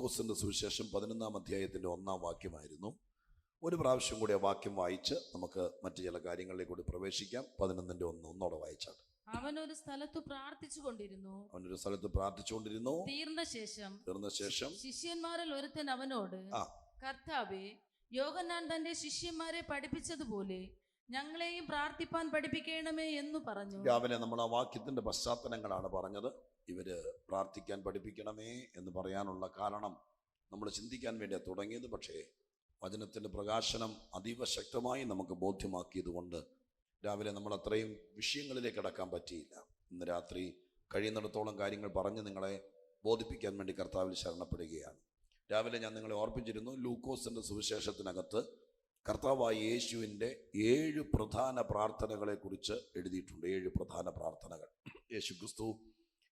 ലൂക്കോസിന്റെ സുവിശേഷം 11-ാം അധ്യായത്തിന്റെ 1-ാം വാക്യമായിരുന്നു. ഒരു പ്രാവശ്യം കൂടി ആ വാക്യം വായിച്ച് നമുക്ക് മറ്റു ചില കാര്യങ്ങളിലേക്ക് കൂടി പ്രവേശിക്കാം. 11-ന്റെ 1 ഒന്നോടെ വായിച്ചാൽ. അവനൊരു സ്ഥലത്ത് പ്രാർത്ഥിച്ചുകൊണ്ടിരുന്നു. തീർന്ന ശേഷം ശിഷ്യന്മാരിൽ ഒരുത്തൻ അവനോട്, കർത്താവേ, യോഹന്നാൻ തന്റെ ശിഷ്യന്മാരെ പഠിപ്പിച്ചതുപോലെ ഞങ്ങളെയും പ്രാർത്ഥിപ്പാൻ പഠിപ്പിക്കണമേ എന്ന് പറഞ്ഞു. രാവിലെ നമ്മൾ ആ വാക്യത്തിന്റെ പശ്ചാത്തലങ്ങളാണ് പറഞ്ഞത്. ഇവര് പ്രാർത്ഥിക്കാൻ പഠിപ്പിക്കണമേ എന്ന് പറയാനുള്ള കാരണം നമ്മൾ ചിന്തിക്കാൻ വേണ്ടിയാണ് തുടങ്ങിയത്. പക്ഷേ വചനത്തിന്റെ പ്രകാശനം അതീവ ശക്തമായി നമുക്ക് ബോധ്യമാക്കിയത് കൊണ്ട് രാവിലെ നമ്മൾ അത്രയും വിഷയങ്ങളിലേക്ക് കടക്കാൻ പറ്റിയില്ല. ഇന്ന് രാത്രി കഴിയുന്നിടത്തോളം കാര്യങ്ങൾ പറഞ്ഞ് നിങ്ങളെ ബോധിപ്പിക്കാൻ വേണ്ടി കർത്താവിൽ ശരണപ്പെടുകയാണ്. രാവിലെ ഞാൻ നിങ്ങളെ ഓർപ്പിച്ചിരുന്നു, ലൂക്കോസിന്റെ സുവിശേഷത്തിനകത്ത് കർത്താവായ യേശുവിൻ്റെ 7 പ്രധാന പ്രാർത്ഥനകളെ കുറിച്ച് എഴുതിയിട്ടുണ്ട്. 7 പ്രധാന പ്രാർത്ഥനകൾ. യേശു ക്രിസ്തു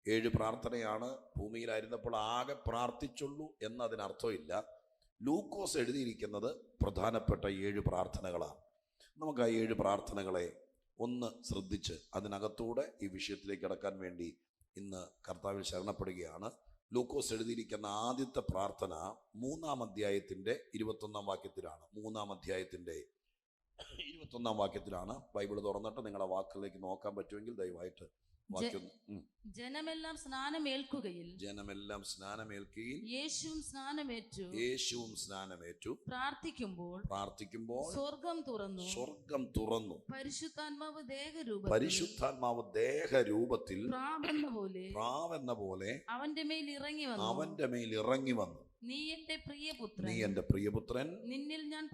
7 പ്രാർത്ഥനയാണ് ഭൂമിയിലായിരുന്നപ്പോൾ ആകെ പ്രാർത്ഥിച്ചുള്ളൂ എന്നതിനർത്ഥമില്ല. ലൂക്കോസ് എഴുതിയിരിക്കുന്നത് പ്രധാനപ്പെട്ട 7 പ്രാർത്ഥനകളാണ്. നമുക്ക് ആ 7 പ്രാർത്ഥനകളെ ഒന്ന് ശ്രദ്ധിച്ച് അതിനകത്തൂടെ ഈ വിഷയത്തിലേക്ക് കടക്കാൻ വേണ്ടി ഇന്ന് കർത്താവിൽ ശരണപ്പെടുകയാണ്. ലൂക്കോസ് എഴുതിയിരിക്കുന്ന ആദ്യത്തെ പ്രാർത്ഥന 3-ാം അധ്യായത്തിന്റെ 21-ാം വാക്യത്തിലാണ്. 3-ാം അധ്യായത്തിന്റെ 21-ാം വാക്യത്തിലാണ്. ബൈബിൾ തുറന്നിട്ട് നിങ്ങളുടെ വാക്കുകളിലേക്ക് നോക്കാൻ പറ്റുമെങ്കിൽ ദയവായിട്ട് വാക്യം. ജനമെല്ലാം സ്നാനമേൽക്കുകയിൽ യേശുവും സ്നാനമേറ്റു. പ്രാർത്ഥിക്കുമ്പോൾ സ്വർഗം തുറന്നു. പരിശുദ്ധാത്മാവ് ദേഹരൂപത്തിൽ പ്രാവെന്ന പോലെ അവന്റെ മേൽ ഇറങ്ങി വന്നു. നീ എന്റെ പ്രിയപുത്രൻ, നിന്നിൽ ഞാൻ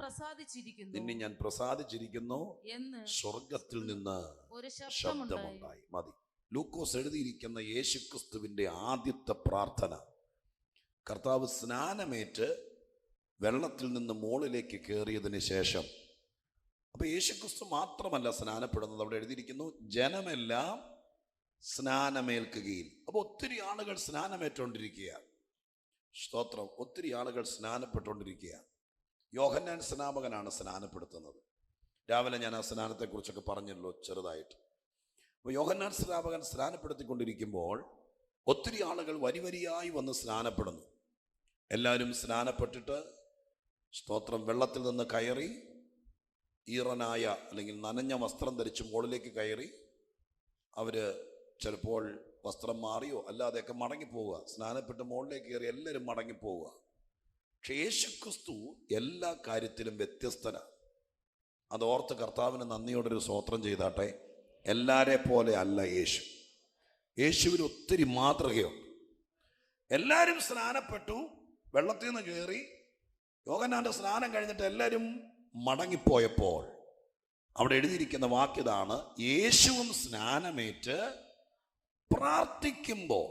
പ്രസാദിച്ചിരിക്കുന്നു എന്ന് സ്വർഗത്തിൽ നിന്ന് ഒരു ശബ്ദമുണ്ടായി. മതി. ലൂക്കോസ് എഴുതിയിരിക്കുന്ന യേശുക്രിസ്തുവിന്റെ ആദ്യത്തെ പ്രാർത്ഥന, കർത്താവ് സ്നാനമേറ്റ് വെള്ളത്തിൽ നിന്ന് മുകളിലേക്ക് കയറിയതിന് ശേഷം. അപ്പൊ യേശുക്രിസ്തു മാത്രമല്ല സ്നാനപ്പെടുന്നത്, അവിടെ എഴുതിയിരിക്കുന്നു ജനമെല്ലാം സ്നാനമേൽക്കുകയിൽ. അപ്പൊ ഒത്തിരി ആളുകൾ സ്നാനമേറ്റുകൊണ്ടിരിക്കുകയാണ്. സ്തോത്രം. ഒത്തിരി ആളുകൾ സ്നാനപ്പെട്ടുകൊണ്ടിരിക്കുകയാണ്. യോഹന്നാൻ സ്നാപകനാണ് സ്നാനപ്പെടുത്തുന്നത്. രാവിലെ ഞാൻ ആ സ്നാനത്തെക്കുറിച്ചൊക്കെ പറഞ്ഞല്ലോ ചെറുതായിട്ട്. അപ്പോൾ യോഹന്നാൻ സ്നാപകൻ സ്നാനപ്പെടുത്തിക്കൊണ്ടിരിക്കുമ്പോൾ ഒത്തിരി ആളുകൾ വരിവരിയായി വന്ന് സ്നാനപ്പെടുന്നു. എല്ലാവരും സ്നാനപ്പെട്ടിട്ട് സ്തോത്രം വെള്ളത്തിൽ നിന്ന് കയറി ഈറനായ അല്ലെങ്കിൽ നനഞ്ഞ വസ്ത്രം ധരിച്ച് മുകളിലേക്ക് കയറി അവർ ചിലപ്പോൾ വസ്ത്രം മാറിയോ അല്ലാതെയൊക്കെ മടങ്ങിപ്പോവുക. സ്നാനപ്പെട്ട് മുകളിലേക്ക് കയറി എല്ലാവരും മടങ്ങിപ്പോവുക. പക്ഷേ യേശുക്രിസ്തു എല്ലാ കാര്യത്തിലും വ്യത്യസ്തനാണ്. അതോർത്ത് കർത്താവിന് നന്ദിയോടൊരു സ്തോത്രം ചെയ്താട്ടെ. എല്ലാരെ പോലെ അല്ല യേശു. യേശുവിന് ഒത്തിരി മാതൃകയുണ്ട്. എല്ലാവരും സ്നാനപ്പെട്ടു, വെള്ളത്തിൽ നിന്ന് കയറി യോഹന്നാന്റെ സ്നാനം കഴിഞ്ഞിട്ട് എല്ലാവരും മടങ്ങിപ്പോയപ്പോൾ അവിടെ എഴുതിയിരിക്കുന്ന വാക്യതാണ്, യേശുവും സ്നാനമേറ്റ് പ്രാർത്ഥിക്കുമ്പോൾ.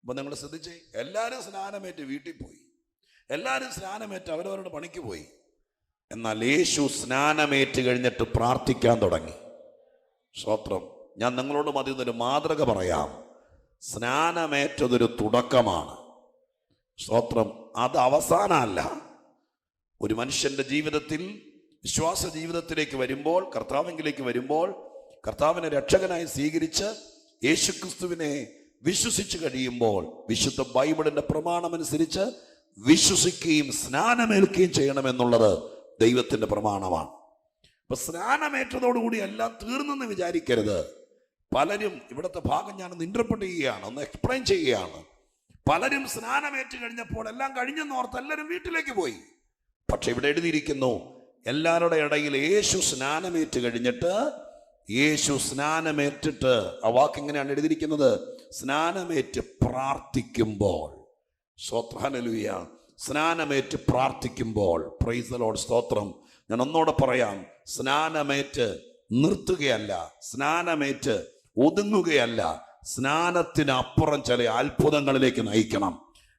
അപ്പൊ നിങ്ങൾ ശ്രദ്ധിച്ചേ, എല്ലാവരും സ്നാനമേറ്റ് വീട്ടിൽ പോയി, എല്ലാവരും സ്നാനമേറ്റ് അവരവരുടെ പണിക്ക് പോയി. എന്നാൽ യേശു സ്നാനമേറ്റ് കഴിഞ്ഞിട്ട് പ്രാർത്ഥിക്കാൻ തുടങ്ങി. സ്തോത്രം. ഞാൻ നിങ്ങളോട് മതിയൊരു മാതൃക പറയാം. സ്നാനമേറ്റതൊരു തുടക്കമാണ്. സ്തോത്രം. അത് അവസാനമല്ല. ഒരു മനുഷ്യന്റെ ജീവിതത്തിൽ വിശ്വാസ ജീവിതത്തിലേക്ക് വരുമ്പോൾ, കർത്താവിലേക്ക് വരുമ്പോൾ, കർത്താവിനെ രക്ഷകനായി സ്വീകരിച്ച് യേശുക്രിസ്തുവിനെ വിശ്വസിച്ച് കഴിയുമ്പോൾ വിശുദ്ധ ബൈബിളിന്റെ പ്രമാണമനുസരിച്ച് വിശ്വസിക്കുകയും സ്നാനമേൽക്കുകയും ചെയ്യണമെന്നുള്ളത് ദൈവത്തിന്റെ പ്രമാണമാണ്. അപ്പൊ സ്നാനമേറ്റതോടുകൂടി എല്ലാം തീർന്നെന്ന് വിചാരിക്കരുത്. പലരും, ഇവിടുത്തെ ഭാഗം ഞാനൊന്ന് ഇന്റർപ്രറ്റ് ചെയ്യുകയാണ്, ഒന്ന് എക്സ്പ്ലെയിൻ ചെയ്യുകയാണ്. പലരും സ്നാനമേറ്റ് കഴിഞ്ഞപ്പോൾ എല്ലാം കഴിഞ്ഞെന്നോർത്ത് എല്ലാവരും വീട്ടിലേക്ക് പോയി. പക്ഷെ ഇവിടെ എഴുതിയിരിക്കുന്നു, എല്ലാവരുടെ ഇടയിൽ യേശു സ്നാനമേറ്റ് കഴിഞ്ഞിട്ട്, യേശു സ്നാനമേറ്റിട്ട്, ആ വാക്കിങ്ങനെയാണ് എഴുതിയിരിക്കുന്നത്, സ്നാനമേറ്റ് പ്രാർത്ഥിക്കുമ്പോൾ. ഹല്ലേലൂയ. സ്നാനമേറ്റ് പ്രാർത്ഥിക്കുമ്പോൾ. Praise the Lord. സ്തോത്രം. ഞാൻ ഒന്നോടെ പറയാം, സ്നാനമേറ്റ് നിർത്തുകയല്ല, സ്നാനമേറ്റ് ഒതുങ്ങുകയല്ല, സ്നാനത്തിനപ്പുറം ചില അത്ഭുതങ്ങളിലേക്ക് നയിക്കണം.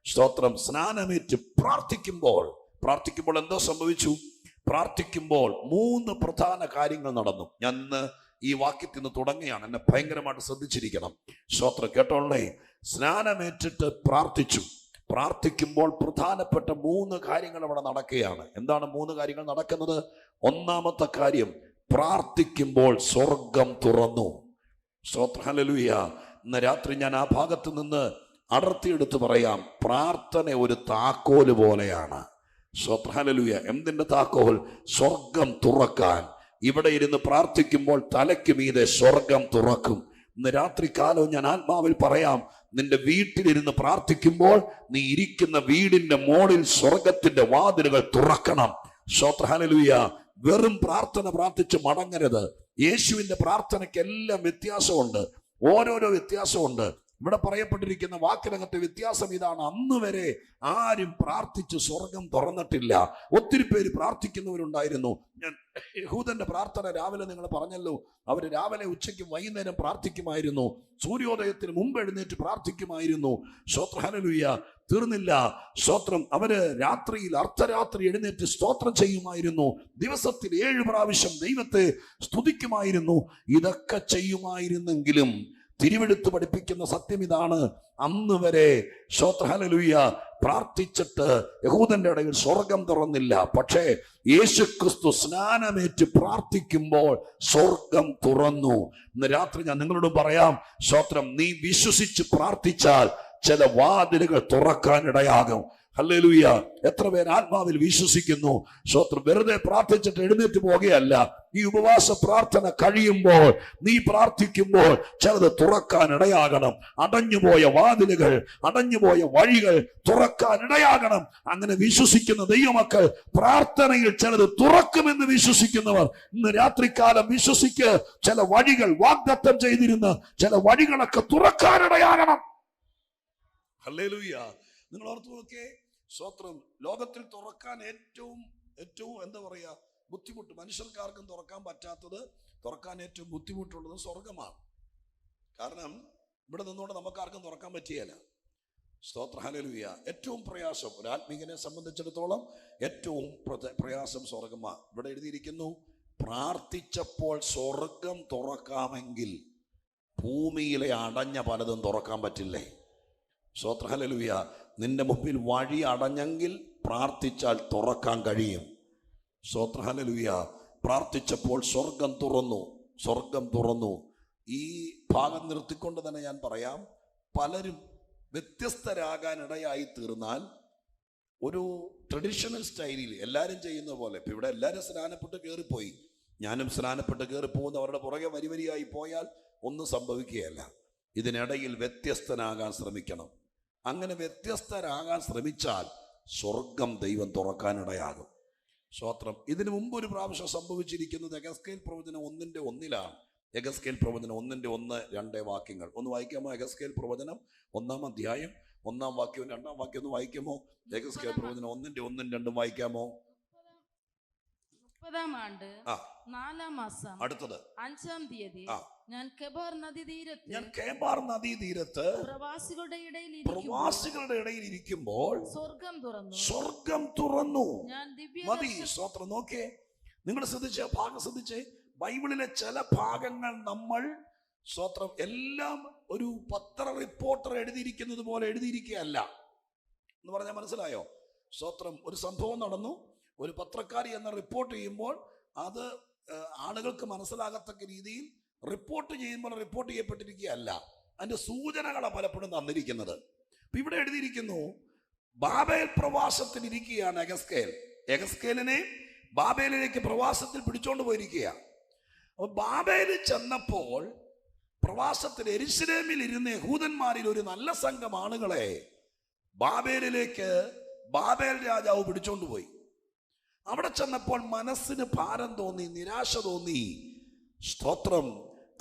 സ്തോത്രം. സ്നാനമേറ്റ് പ്രാർത്ഥിക്കുമ്പോൾ എന്തോ സംഭവിച്ചു? പ്രാർത്ഥിക്കുമ്പോൾ 3 പ്രധാന കാര്യങ്ങൾ നടന്നു. ഞാൻ ഇന്ന് ഈ വാക്യത്തിൽ നിന്ന് തുടങ്ങുകയാണ്. എന്നെ ഭയങ്കരമായിട്ട് ശ്രദ്ധിച്ചിരിക്കണം. സ്തോത്രം. കേട്ടോളേ. സ്നാനമേറ്റിട്ട് പ്രാർത്ഥിക്കുമ്പോൾ പ്രധാനപ്പെട്ട 3 കാര്യങ്ങൾ അവിടെ നടക്കുകയാണ്. എന്താണ് 3 കാര്യങ്ങൾ നടക്കുന്നത്? ഒന്നാമത്തെ കാര്യം, പ്രാർത്ഥിക്കുമ്പോൾ സ്വർഗം തുറന്നു. സ്തോത്രം. ഹല്ലേലൂയ. ഇന്ന് രാത്രി ഞാൻ ആ ഭാഗത്ത് നിന്ന് അടർത്തിയെടുത്ത് പറയാം, പ്രാർത്ഥന ഒരു താക്കോല് പോലെയാണ്. ഹല്ലേലൂയ. എന്തിന്റെ താക്കോൽ? സ്വർഗം തുറക്കാൻ. ഇവിടെ ഇരുന്ന് പ്രാർത്ഥിക്കുമ്പോൾ തലയ്ക്ക് മീതെ സ്വർഗം തുറക്കും. ഇന്ന് രാത്രികാലവും ഞാൻ ആത്മാവിൽ പറയാം, നിന്റെ വീട്ടിലിരുന്ന് പ്രാർത്ഥിക്കുമ്പോൾ നീ ഇരിക്കുന്ന വീടിന്റെ മോളിൽ സ്വർഗത്തിന്റെ വാതിലുകൾ തുറക്കണം. ഹല്ലേലൂയ. വെറും പ്രാർത്ഥന പ്രാർത്ഥിച്ച് മടങ്ങരുത്. യേശുവിന്റെ പ്രാർത്ഥനയ്ക്ക് എല്ലാം വ്യത്യാസമുണ്ട്, ഓരോരോ വ്യത്യാസമുണ്ട്. ഇവിടെ പറയപ്പെട്ടിരിക്കുന്ന വാക്കിനകത്തെ വ്യത്യാസം ഇതാണ്: അന്ന് വരെ ആരും പ്രാർത്ഥിച്ച് സ്വർഗം തുറന്നിട്ടില്ല. ഒത്തിരി പേര് പ്രാർത്ഥിക്കുന്നവരുണ്ടായിരുന്നു. ഞാൻ യഹൂദന്റെ പ്രാർത്ഥന രാവിലെ നിങ്ങൾ പറഞ്ഞല്ലോ, അവർ രാവിലെ ഉച്ചയ്ക്കും വൈകുന്നേരം പ്രാർത്ഥിക്കുമായിരുന്നു. സൂര്യോദയത്തിന് മുമ്പ് എഴുന്നേറ്റ് പ്രാർത്ഥിക്കുമായിരുന്നു. ഹല്ലേലൂയ. തീർന്നില്ല. സ്തോത്രം. അവര് രാത്രിയിൽ അർദ്ധരാത്രി എഴുന്നേറ്റ് സ്തോത്രം ചെയ്യുമായിരുന്നു. ദിവസത്തിൽ 7 പ്രാവശ്യം ദൈവത്തെ സ്തുതിക്കുമായിരുന്നു. ഇതൊക്കെ ചെയ്യുമായിരുന്നെങ്കിലും തിരുവെടുത്ത് പഠിപ്പിക്കുന്ന സത്യം ഇതാണ്: അന്ന് വരെ ഹല്ലേലൂയ പ്രാർത്ഥിച്ചിട്ട് യഹൂദന്റെ ഇടയിൽ സ്വർഗം തുറന്നില്ല. പക്ഷേ യേശുക്രിസ്തു സ്നാനമേറ്റ് പ്രാർത്ഥിക്കുമ്പോൾ സ്വർഗം തുറന്നു. ഇന്ന് രാത്രി ഞാൻ നിങ്ങളോട് പറയാം, സ്തോത്രം, നീ വിശ്വസിച്ച് പ്രാർത്ഥിച്ചാൽ ചില വാതിലുകൾ തുറക്കാനിടയാകും. ഹല്ലേലൂയ. എത്ര പേര് ആത്മാവിൽ വിശ്വസിക്കുന്നു? സ്തോത്രം. വെറുതെ പ്രാർത്ഥിച്ചിട്ട് എഴുന്നേറ്റ് പോകുകയല്ല. ഈ ഉപവാസ പ്രാർത്ഥന കഴിയുമ്പോൾ, നീ പ്രാർത്ഥിക്കുമ്പോൾ ചിലത് തുറക്കാൻ ഇടയാകണം. അടഞ്ഞുപോയ വാതിലുകൾ, അടഞ്ഞുപോയ വഴികൾ തുറക്കാൻ ഇടയാകണം. അങ്ങനെ വിശ്വസിക്കുന്ന ദൈവമക്കൾ, പ്രാർത്ഥനയിൽ ചിലത് തുറക്കുമെന്ന് വിശ്വസിക്കുന്നവർ ഇന്ന് രാത്രികാലം വിശ്വസിക്ക്. ചില വഴികൾ വാഗ്ദത്തം ചെയ്തിരുന്ന ചില വഴികളൊക്കെ തുറക്കാനിടയാകണം. ഹല്ലേലൂയ. നിങ്ങൾ ഓർത്തു നോക്കേ, സ്തോത്രം, ലോകത്തിൽ തുറക്കാൻ ഏറ്റവും എന്താ പറയാ ബുദ്ധിമുട്ട്, മനുഷ്യർക്കാർക്കും തുറക്കാൻ പറ്റാത്തത്, തുറക്കാൻ ഏറ്റവും ബുദ്ധിമുട്ടുള്ളത് സ്വർഗമാണ്. കാരണം ഇവിടെ നിന്നുകൊണ്ട് നമുക്കാർക്കും തുറക്കാൻ പറ്റിയല്ല. സ്തോത്രം. ഹല്ലേലൂയ. ഏറ്റവും പ്രയാസം ഒരു ആത്മീകനെ സംബന്ധിച്ചിടത്തോളം ഏറ്റവും പ്രയാസം സ്വർഗമാണ്. ഇവിടെ എഴുതിയിരിക്കുന്നു, പ്രാർത്ഥിച്ചപ്പോൾ സ്വർഗം തുറക്കാമെങ്കിൽ ഭൂമിയിലെ അടഞ്ഞ പലതും തുറക്കാൻ പറ്റില്ലേ? സ്തോത്രം. ഹല്ലേലൂയ. നിന്റെ മുമ്പിൽ വഴി അടഞ്ഞെങ്കിൽ പ്രാർത്ഥിച്ചാൽ തുറക്കാൻ കഴിയും. സ്തോത്രം. ഹല്ലേലൂയ. പ്രാർത്ഥിച്ചപ്പോൾ സ്വർഗം തുറന്നു, സ്വർഗം തുറന്നു. ഈ ഭാഗം നിർത്തിക്കൊണ്ട് തന്നെ ഞാൻ പറയാം, പലരും വ്യത്യസ്തരാകാൻ ഇടയായി തീർന്നാൽ ഒരു ട്രഡീഷണൽ സ്റ്റൈലിൽ എല്ലാവരും ചെയ്യുന്ന പോലെ, ഇപ്പം ഇവിടെ എല്ലാവരും സ്നാനപ്പെട്ട് കയറിപ്പോയി, ഞാനും സ്നാനപ്പെട്ട് കയറിപ്പോകുന്നവരുടെ പുറകെ വരിവരിയായി പോയാൽ ഒന്നും സംഭവിക്കുകയല്ല. ഇതിനിടയിൽ വ്യത്യസ്തനാകാൻ ശ്രമിക്കണം. അങ്ങനെ വ്യത്യസ്തരാകാൻ ശ്രമിച്ചാൽ സ്വർഗം ദൈവം തുറക്കാനിടയാകും. സ്തോത്രം. ഇതിനു മുമ്പ് ഒരു പ്രാവശ്യം സംഭവിച്ചിരിക്കുന്നത് യെഹെസ്കേൽ പ്രവചനം 1:1 യെഹെസ്കേൽ പ്രവചനം 1:1-2 വാക്യങ്ങൾ ഒന്ന് വായിക്കാമോ? യെഹെസ്കേൽ പ്രവചനം 1-ാം അധ്യായം 1-ാം വാക്യവും 2-ാം വാക്യം ഒന്ന് വായിക്കാമോ? യെഹെസ്കേൽ പ്രവചനം 1:1-2 വായിക്കാമോ? 30-ാം ആണ്ട് 4-ാം മാസം അടുത്തത് 5-ാം തീയതി ഞാൻ കെബാർ നദീതീരത്ത് പ്രവാസികളുടെ ഇടയിൽ ഇരിക്കുമ്പോൾ സ്വർഗം തുറന്നു. മതി. സ്തോത്രം. നോക്കേ, നിങ്ങൾ ശ്രദ്ധിച്ച ഭാഗം ശ്രദ്ധിച്ചേ. ബൈബിളിലെ ചില ഭാഗങ്ങൾ നമ്മൾ സ്തോത്രം എല്ലാം ഒരു പത്ര റിപ്പോർട്ടർ എഴുതിയിരിക്കുന്നത് പോലെ എഴുതിയിരിക്കുകയല്ല എന്ന് പറഞ്ഞാൽ മനസ്സിലായോ? സ്തോത്രം. ഒരു സംഭവം നടന്നു, ഒരു പത്രക്കാരി എന്ന റിപ്പോർട്ട് ചെയ്യുമ്പോൾ അത് ആളുകൾക്ക് മനസ്സിലാകത്തക്ക രീതിയിൽ റിപ്പോർട്ട് ചെയ്യുമ്പോൾ റിപ്പോർട്ട് ചെയ്യപ്പെട്ടിരിക്കുകയല്ല, അതിന്റെ സൂചനകളാണ് പലപ്പോഴും തന്നിരിക്കുന്നത്. ഇവിടെ എഴുതിയിരിക്കുന്നു, ബാബേൽ പ്രവാസത്തിൽ ഇരിക്കുകയാണ് യെഹെസ്കേലിനെ ബാബേലിലേക്ക് പ്രവാസത്തിൽ പിടിച്ചോണ്ട് പോയിരിക്കുക. അപ്പൊ ബാബേലിൽ ചെന്നപ്പോൾ പ്രവാസത്തിൽ യെരൂശലേമിൽ ഇരുന്ന യഹൂദന്മാരിൽ ഒരു നല്ല സംഘം ആളുകളെ ബാബേലിലേക്ക് ബാബേൽ രാജാവ് പിടിച്ചോണ്ട് പോയി. അവിടെ ചെന്നപ്പോൾ മനസ്സിന് ഭാരം തോന്നി, നിരാശ തോന്നി. സ്തോത്രം.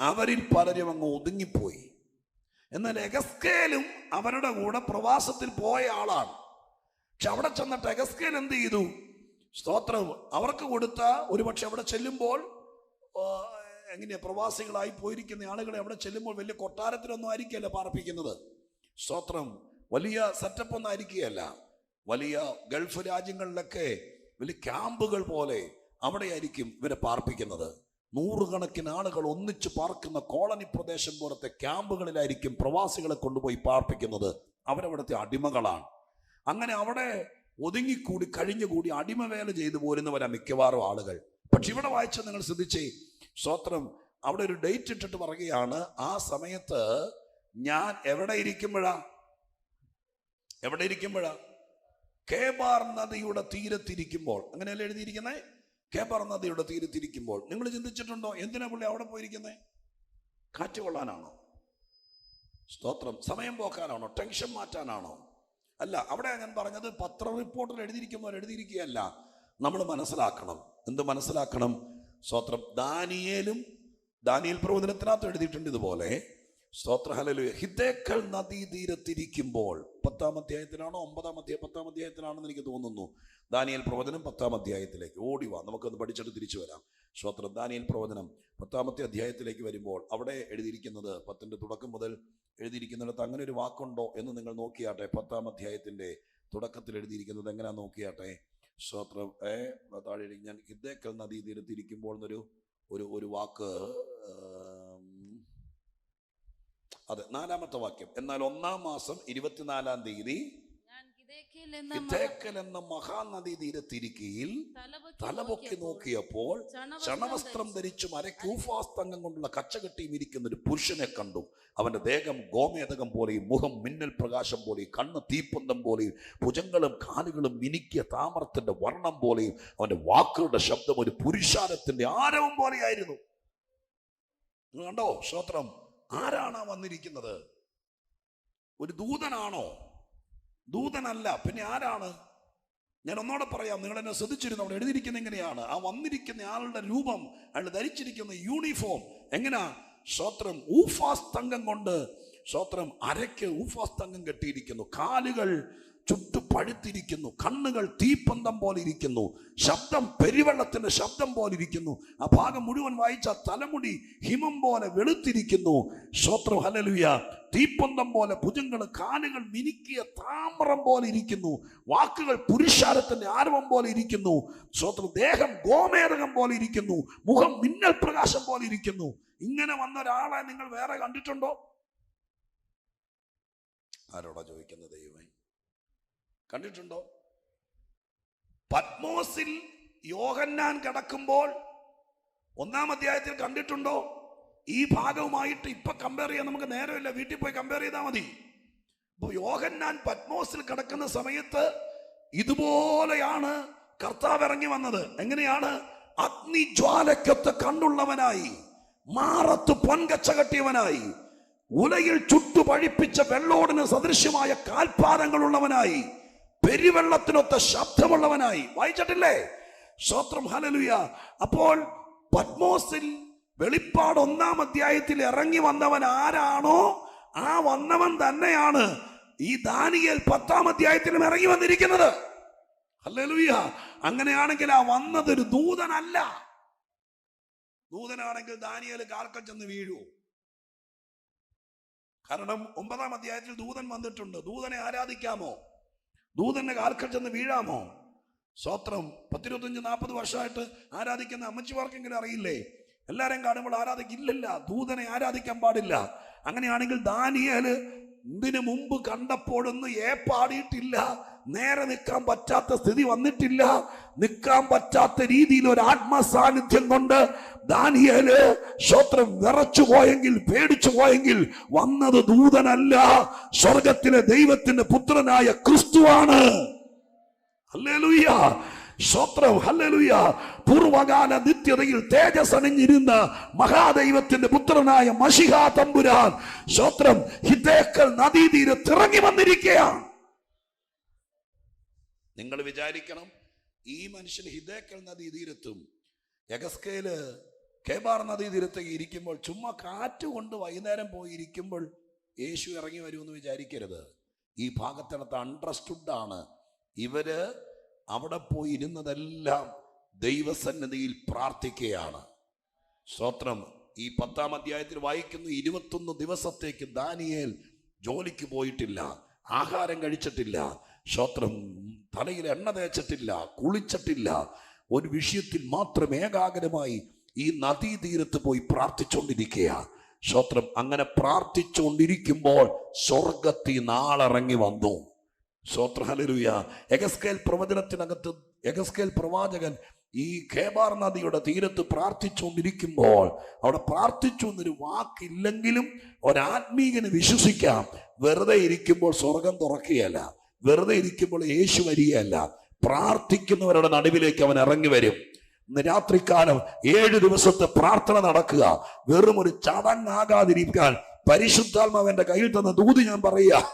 അവരിൽ പലരും അങ്ങ് ഒതുങ്ങിപ്പോയി. എന്നാൽ യെഹെസ്കേലും അവരുടെ കൂടെ പ്രവാസത്തിൽ പോയ ആളാണ്. പക്ഷെ അവിടെ ചെന്നിട്ട് യെഹെസ്കേൽ എന്ത് ചെയ്തു? സ്തോത്രം. അവർക്ക് കൊടുത്ത, ഒരുപക്ഷെ അവിടെ ചെല്ലുമ്പോൾ എങ്ങനെയാ പ്രവാസികളായി പോയിരിക്കുന്ന ആളുകളെ അവിടെ ചെല്ലുമ്പോൾ വലിയ കൊട്ടാരത്തിലൊന്നും ആയിരിക്കുകയല്ല പാർപ്പിക്കുന്നത്. സ്തോത്രം. വലിയ സെറ്റപ്പ് ഒന്നും ആയിരിക്കുകയല്ല. വലിയ ഗൾഫ് രാജ്യങ്ങളിലൊക്കെ വലിയ ക്യാമ്പുകൾ പോലെ അവിടെയായിരിക്കും ഇവരെ പാർപ്പിക്കുന്നത്. 100 കണക്കിന് ആളുകൾ ഒന്നിച്ച് പാർക്കുന്ന കോളനി പ്രദേശം പോലത്തെ ക്യാമ്പുകളിലായിരിക്കും പ്രവാസികളെ കൊണ്ടുപോയി പാർപ്പിക്കുന്നത്. അവരവിടുത്തെ അടിമകളാണ്. അങ്ങനെ അവിടെ ഒതുങ്ങിക്കൂടി കഴിഞ്ഞുകൂടി അടിമവേല ചെയ്തു പോരുന്നവരാ മിക്കവാറും ആളുകൾ. പക്ഷെ ഇവിടെ വായിച്ച നിങ്ങൾ ശ്രദ്ധിച്ചേ. സ്തോത്രം. അവിടെ ഒരു ഡേറ്റ് ഇട്ടിട്ട് പറയുകയാണ്, ആ സമയത്ത് ഞാൻ എവിടെ ഇരിക്കുമ്പോഴാ? എവിടെ ഇരിക്കുമ്പോഴാ? കേബാർ നദിയുടെ തീരത്തിരിക്കുമ്പോൾ. അങ്ങനെയല്ലേ എഴുതിയിരിക്കുന്നത്? കേബാർ നദിയുടെ തീരത്തിരിക്കുമ്പോൾ. നിങ്ങൾ ചിന്തിച്ചിട്ടുണ്ടോ എന്തിനാ പുള്ളി അവിടെ പോയിരിക്കുന്നത്? കാറ്റ് കൊള്ളാനാണോ? സ്തോത്രം. സമയം പോക്കാനാണോ? ടെൻഷൻ മാറ്റാനാണോ? അല്ല. അവിടെ ഞാൻ പറഞ്ഞത് പത്ര റിപ്പോർട്ടിൽ എഴുതിയിരിക്കുകയല്ല. നമ്മൾ മനസ്സിലാക്കണം. എന്ത് മനസ്സിലാക്കണം? സ്തോത്രം. ദാനിയേൽ പ്രവചനത്തിനകത്ത് എഴുതിയിട്ടുണ്ട് ഇതുപോലെ. സ്തോത്ര ഹല്ലേലൂയ. ഹിദ്ദേക്കൽ നദീ തീരത്തിരിക്കുമ്പോൾ 10-ാം അധ്യായത്തിലാണോ 10-ാം അധ്യായത്തിലാണെന്ന് എനിക്ക് തോന്നുന്നു. ദാനിയേൽ പ്രവചനം 10-ാം അധ്യായത്തിലേക്ക് ഓടിവാ, നമുക്കൊന്ന് പഠിച്ചിട്ട് തിരിച്ചു വരാം. സ്തോത്രം. ദാനിയേൽ പ്രവചനം 10-ാമത്തെ അധ്യായത്തിലേക്ക് വരുമ്പോൾ അവിടെ എഴുതിയിരിക്കുന്നത്, 10ന്റെ തുടക്കം മുതൽ എഴുതിയിരിക്കുന്നിടത്ത് അങ്ങനെ ഒരു വാക്കുണ്ടോ എന്ന് നിങ്ങൾ നോക്കിയാട്ടെ. 10-ാം അധ്യായത്തിന്റെ തുടക്കത്തിൽ എഴുതിയിരിക്കുന്നത് എങ്ങനെയാ നോക്കിയാട്ടെ. സ്തോത്രം. താഴെ ഞാൻ ഹിദ്ദേക്കൽ നദീ തീരത്തിരിക്കുമ്പോൾ എന്നൊരു ഒരു വാക്ക്, അതെ 4-ാമത്തെ വാക്യം. എന്നാൽ 1-ാം മാസം 24-ാം തീയതി ഹിദ്ദേക്കൽ എന്ന മഹാനദീ തീരത്തിരിക്കയിൽ തലപൊക്കി നോക്കിയപ്പോൾ ചണവസ്ത്രം ധരിച്ചും അരയ്ക്ക് ഊഫാസ്തംഗം കൊണ്ടുള്ള കച്ചകെട്ടിയും ഇരിക്കുന്ന ഒരു പുരുഷനെ കണ്ടു. അവന്റെ ദേഹം ഗോമേതകം പോലെയും മുഖം മിന്നൽ പ്രകാശം പോലെയും കണ്ണ് തീപ്പന്തം പോലെയും ഭുജങ്ങളും കാലുകളും മിനുക്കിയ താമരത്തിന്റെ വർണ്ണം പോലെയും അവന്റെ വാക്കുകളുടെ ശബ്ദം ഒരു പുരുഷാരത്തിന്റെ ആരവം പോലെയായിരുന്നു. കണ്ടോ? സ്തോത്രം. ആരാണ് വന്നിരിക്കുന്നത്? ഒരു ദൂതനാണോ? ദൂതനല്ല. പിന്നെ ആരാണ്? ഞാൻ ഒന്നോടെ പറയാം, നിങ്ങൾ എന്നെ ശ്രദ്ധിച്ചിരുന്നു. അവിടെ എഴുതിയിരിക്കുന്നത് എങ്ങനെയാണ്? ആ വന്നിരിക്കുന്ന ആളുടെ രൂപം, അയാൾ ധരിച്ചിരിക്കുന്ന യൂണിഫോം എങ്ങനെയാ? സ്തോത്രം. ഊഫാസ്തംഗം കൊണ്ട്, സ്തോത്രം, അരയ്ക്ക് ഊഫാസ്തംഗം കെട്ടിയിരിക്കുന്നു, കാലുകൾ ചുട്ടു പഴുത്തിരിക്കുന്നു, കണ്ണുകൾ തീപ്പന്തം പോലെ ഇരിക്കുന്നു, ശബ്ദം പെരുവെള്ളത്തിന്റെ ശബ്ദം പോലെ ഇരിക്കുന്നു. ആ ഭാഗം മുഴുവൻ വായിച്ച തലമുടി ഹിമം പോലെ വെളുത്തിരിക്കുന്നു. സ്തോത്രം. ഹല്ലേലൂയ. തീപ്പന്തം പോലെ ഭുജങ്ങൾ, കാലുകൾ മിനുക്കിയ താമ്രം പോലെ ഇരിക്കുന്നു, വാക്കുകൾ പുരുഷാരത്തിന്റെ ആരവം പോലെ ഇരിക്കുന്നു. സ്തോത്രം. ദേഹം ഗോമേതകം പോലെ ഇരിക്കുന്നു, മുഖം മിന്നൽ പ്രകാശം പോലെ ഇരിക്കുന്നു. ഇങ്ങനെ വന്ന ഒരാളെ നിങ്ങൾ വേറെ കണ്ടിട്ടുണ്ടോ? ആരോടാ ചോദിക്കുന്നത്? ദൈവമേ, കണ്ടിട്ടുണ്ടോ? പത്മോസിൽ യോഹന്നാൻ കിടക്കുമ്പോൾ 1-ാം അധ്യായത്തിൽ കണ്ടിട്ടുണ്ടോ? ഈ ഭാഗവുമായിട്ട് ഇപ്പൊ കമ്പയർ ചെയ്യാൻ നമുക്ക് നേരമില്ല, വീട്ടിൽ പോയി കമ്പയർ ചെയ്താൽ മതി. അപ്പൊ യോഹന്നാൻ പത്മോസിൽ കിടക്കുന്ന സമയത്ത് ഇതുപോലെയാണ് കർത്താവ് ഇറങ്ങി വന്നത്. എങ്ങനെയാണ്? അഗ്നിജ്വാലയ്ക്കൊത്ത് കണ്ണുള്ളവനായി, മാറത്ത് പൊൻകച്ച കെട്ടിയവനായി, ഉലയിൽ ചുട്ടു പഴിപ്പിച്ച വെള്ളോടിന് സദൃശ്യമായ കാൽപാദങ്ങളുള്ളവനായി, പെരുവെള്ളത്തിനൊത്ത ശബ്ദമുള്ളവനായി. വായിച്ചിട്ടില്ലേ? സ്തോത്രം. ഹല്ലേലൂയ. അപ്പോൾ പത്മോസിൽ വെളിപ്പാട് 1-ാം അധ്യായത്തിൽ ഇറങ്ങി വന്നവൻ ആരാണോ ആ വന്നവൻ തന്നെയാണ് ഈ ദാനിയേൽ 10-ാം അധ്യായത്തിലും ഇറങ്ങി വന്നിരിക്കുന്നത്. ഹല്ലേലൂയ. അങ്ങനെയാണെങ്കിൽ ആ വന്നതൊരു ദൂതനല്ല. ദൂതനാണെങ്കിൽ ദാനിയേൽ കാൽക്കൽ ചെന്ന് വീഴൂ. കാരണം 9-ാം അധ്യായത്തിൽ ദൂതൻ വന്നിട്ടുണ്ട്. ദൂതനെ ആരാധിക്കാമോ? ദൂതന്റെ കാൽക്കൽ ചെന്ന് വീഴാമോ? സ്തോത്രം. 10-25-40 വർഷമായിട്ട് ആരാധിക്കുന്ന അമ്മച്ചിമാർക്കെങ്കിലും അറിയില്ലേ? എല്ലാരെയും കാണുമ്പോൾ ആരാധിക്കില്ലല്ല. ദൂതനെ ആരാധിക്കാൻ പാടില്ല. അങ്ങനെയാണെങ്കിൽ ദാനിയേല് ഇതിനു മുമ്പ് കണ്ടപ്പോഴൊന്നും പാടിയിട്ടില്ല, നേരെ നിൽക്കാൻ പറ്റാത്ത സ്ഥിതി വന്നിട്ടില്ല. നിൽക്കാൻ പറ്റാത്ത രീതിയിൽ ഒരു ആത്മസാന്നിധ്യം കൊണ്ട് ദാനിയേല് സ്തോത്രം വിറച്ചു പോയെങ്കിൽ, പേടിച്ചു പോയെങ്കിൽ വന്നത് ദൂതനല്ല, സ്വർഗത്തിലെ ദൈവത്തിന്റെ പുത്രനായ ക്രിസ്തുവാണ്. ഹല്ലേലൂയ. സ്തോത്രം. ഹല്ലേലൂയ. പൂർവകാല നിത്യതയിൽ തേജസ് അണിഞ്ഞിരുന്ന മഹാദൈവത്തിന്റെ പുത്രനായ മശിഹാ തമ്പുരാൻ സ്തോത്രം ഹിദ്ദേക്കൽ നദീതീരത്ത് ഇറങ്ങി വന്നിരിക്കുകയാണ്. നിങ്ങൾ വിചാരിക്കണം, ഈ മനുഷ്യൻ ഹിദ്ദേക്കൽ നദീതീരത്തും യഗസ്കേല് കേബാർ നദീതീരത്തേക്ക് ഇരിക്കുമ്പോൾ ചുമ്മാ കാറ്റുകൊണ്ട് വൈകുന്നേരം പോയി ഇരിക്കുമ്പോൾ യേശു ഇറങ്ങി വരുമെന്ന് വിചാരിക്കരുത്. ഈ ഭാഗത്തിനകത്ത് അണ്ടർസ്റ്റുഡ് ആണ്. ഇവര് അവിടെ പോയി ഇരുന്നതെല്ലാം ദൈവസന്നിധിയിൽ പ്രാർത്ഥിക്കുകയാണ്. സ്തോത്രം. ഈ 10-ാം അധ്യായത്തിൽ വായിക്കുന്നു, 21 ദിവസത്തേക്ക് ദാനിയേൽ ജോലിക്ക് പോയിട്ടില്ല, ആഹാരം കഴിച്ചിട്ടില്ല, സ്തോത്രം, തലയിൽ എണ്ണ തേച്ചിട്ടില്ല, കുളിച്ചിട്ടില്ല. ഒരു വിഷയത്തിൽ മാത്രം ഏകാഗ്രമായി ഈ നദീതീരത്ത് പോയി പ്രാർത്ഥിച്ചുകൊണ്ടിരിക്കുക. സ്തോത്രം. അങ്ങനെ പ്രാർത്ഥിച്ചുകൊണ്ടിരിക്കുമ്പോൾ സ്വർഗത്തിൽ നാളിറങ്ങി വന്നു. സ്തോത്രം. ഹല്ലേലൂയ. യഗസ്കേൽ പ്രവചനത്തിനകത്ത് യഗസ്കേൽ പ്രവാചകൻ ഈ കേബാർ നദിയുടെ തീരത്ത് പ്രാർത്ഥിച്ചുകൊണ്ടിരിക്കുമ്പോൾ, അവിടെ പ്രാർത്ഥിച്ചു എന്നൊരു വാക്കില്ലെങ്കിലും ഒരാത്മീകന് വിശ്വസിക്കാം, വെറുതെ ഇരിക്കുമ്പോൾ സ്വർഗം തുറക്കുകയല്ല. വെറുതെ ഇരിക്കുമ്പോൾ യേശു വരികയല്ല, പ്രാർത്ഥിക്കുന്നവരുടെ നടുവിലേക്ക് അവൻ ഇറങ്ങി വരും. ഇന്ന് രാത്രികാലം 7 ദിവസത്തെ പ്രാർത്ഥന നടക്കുക. വെറും ഒരു ചടങ്ങാകാതിരിക്കാൻ പരിശുദ്ധാത്മാവന്റെ കയ്യിൽ തന്ന ദൂത് ഞാൻ പറയുക.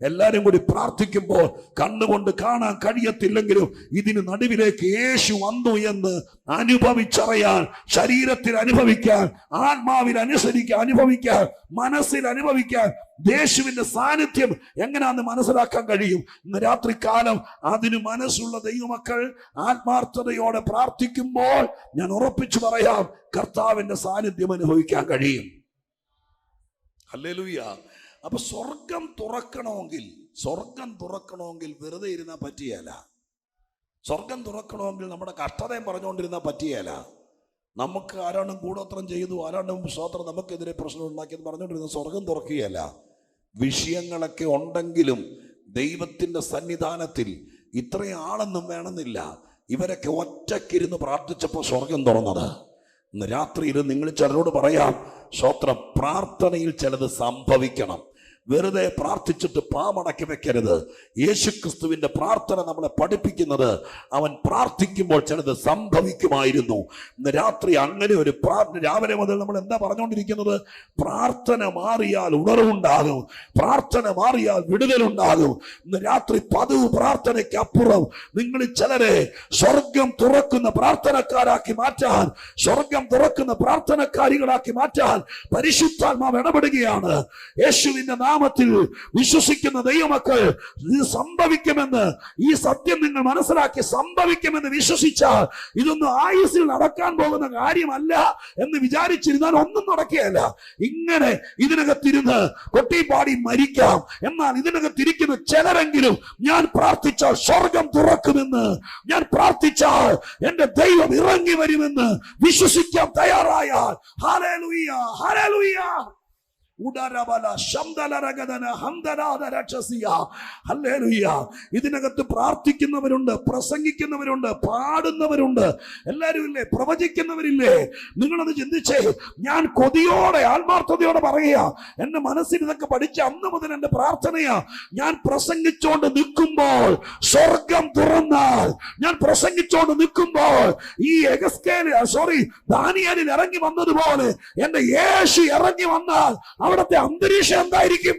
എല്ലാരും കൂടി പ്രാർത്ഥിക്കുമ്പോൾ കണ്ണുകൊണ്ട് കാണാൻ കഴിയത്തില്ലെങ്കിലും ഇതിന് നടുവിലേക്ക് യേശു വന്നു എന്ന് അനുഭവിച്ചറിയാൻ, ശരീരത്തിൽ അനുഭവിക്കാൻ, ആത്മാവിൽ അനുഭവിക്കാൻ, മനസ്സിൽ അനുഭവിക്കാൻ യേശുവിന്റെ സാന്നിധ്യം എങ്ങനെയാണെന്ന് മനസ്സിലാക്കാൻ കഴിയും. ഇന്ന് രാത്രികാലം അതിന് മനസ്സുള്ള ദൈവമക്കൾ ആത്മാർത്ഥതയോടെ പ്രാർത്ഥിക്കുമ്പോൾ ഞാൻ ഉറപ്പിച്ചു പറയാം, കർത്താവിന്റെ സാന്നിധ്യം അനുഭവിക്കാൻ കഴിയും. ഹല്ലേലൂയ. അപ്പൊ സ്വർഗം തുറക്കണമെങ്കിൽ വെറുതെ ഇരുന്നാൽ പറ്റിയല്ല. സ്വർഗം തുറക്കണമെങ്കിൽ നമ്മുടെ കഷ്ടതയും പറഞ്ഞുകൊണ്ടിരുന്നാൽ പറ്റിയല്ല. നമുക്ക് ആരാണ്ടും കൂടോത്രം ചെയ്തു, ആരാണ്ടും സ്തോത്രം നമുക്കെതിരെ പ്രശ്നം ഉണ്ടാക്കിയെന്ന് പറഞ്ഞുകൊണ്ടിരുന്ന സ്വർഗം തുറക്കുകയല്ല. വിഷയങ്ങളൊക്കെ ഉണ്ടെങ്കിലും ദൈവത്തിന്റെ സന്നിധാനത്തിൽ ഇത്രയും ആളൊന്നും വേണമെന്നില്ല. ഇവരൊക്കെ ഒറ്റക്കിരുന്ന് പ്രാർത്ഥിച്ചപ്പോൾ സ്വർഗം തുറന്നത്. ഇന്ന് രാത്രിയിൽ നിങ്ങൾ ചിലരോട് പറയാം, സ്തോത്രം, പ്രാർത്ഥനയിൽ ചിലത് സംഭവിക്കണം. വെറുതെ പ്രാർത്ഥിച്ചിട്ട് പാമടക്കി വെക്കരുത്. യേശുക്രിസ്തുവിന്റെ പ്രാർത്ഥന നമ്മളെ പഠിപ്പിക്കുന്നത് അവൻ പ്രാർത്ഥിക്കുമ്പോൾ ചിലത് സംഭവിക്കുമായിരുന്നു. ഇന്ന് രാത്രി അങ്ങനെ ഒരു രാവിലെ മുതൽ നമ്മൾ എന്താ പറഞ്ഞുകൊണ്ടിരിക്കുന്നത്? പ്രാർത്ഥന മാറിയാൽ ഉണർവുണ്ടാകും, പ്രാർത്ഥന മാറിയാൽ വിടുതലുണ്ടാകും. ഇന്ന് രാത്രി പതിവ് പ്രാർത്ഥനയ്ക്ക് അപ്പുറം നിങ്ങൾ ചിലരെ സ്വർഗം തുറക്കുന്ന പ്രാർത്ഥനക്കാരാക്കി മാറ്റാൻ, സ്വർഗം തുറക്കുന്ന പ്രാർത്ഥനക്കാരികളാക്കി മാറ്റാൻ പരിശുദ്ധാത്മാവ് ഇടപെടുകയാണ്. യേശുവിന്റെ നാമത്തിൽ വിശ്വസിക്കുന്ന ദൈവമക്കൾ, ഇത് സംഭവിക്കുമെന്ന്, ഈ സത്യം നിങ്ങൾ മനസ്സിലാക്കി സംഭവിക്കുമെന്ന് വിശ്വസിച്ചാൽ, ഇതൊന്നും ആയുസ്സിൽ നടക്കാൻ പോകുന്ന കാര്യമല്ല എന്ന് വിചാരിച്ചിരുന്നാൽ ഒന്നും നടക്കുകയല്ല. ഇങ്ങനെ ഇതിനകത്തിരുന്ന് കൊട്ടിപ്പാടി മരിക്കാം. എന്നാൽ ഇതിനകത്തിരിക്കുന്ന ചിലരെങ്കിലും ഞാൻ പ്രാർത്ഥിച്ചാൽ സ്വർഗം തുറക്കുമെന്ന്, ഞാൻ പ്രാർത്ഥിച്ചാൽ എന്റെ ദൈവം ഇറങ്ങി വരുമെന്ന് വിശ്വസിക്കാൻ തയ്യാറായാൽ, ഹല്ലേലൂയ, ഹല്ലേലൂയ. ഇതിനകത്ത് പ്രാർത്ഥിക്കുന്നവരുണ്ട്, പ്രസംഗിക്കുന്നവരുണ്ട്, പാടുന്നവരുണ്ട്, എല്ലാവരും ഇല്ലേ, പ്രവചിക്കുന്നവരില്ലേ? നിങ്ങളത് ചിന്തിച്ചേ. ഞാൻ കൊതിയോടെ ആത്മാർത്ഥതയോടെ പറയുക, എന്റെ മനസ്സിൽ ഇതൊക്കെ പഠിച്ച അന്ന് മുതൽ എന്റെ പ്രാർത്ഥനയാ. ഞാൻ പ്രസംഗിച്ചോണ്ട് നിൽക്കുമ്പോൾ സ്വർഗം തുറന്നാൽ, ഞാൻ പ്രസംഗിച്ചോണ്ട് നിൽക്കുമ്പോൾ ഈ ദാനിയേലിൽ ഇറങ്ങി വന്നതുപോലെ എന്റെ യേശു ഇറങ്ങി വന്നാൽ അവിടുത്തെ അന്തരീക്ഷം എന്തായിരിക്കും?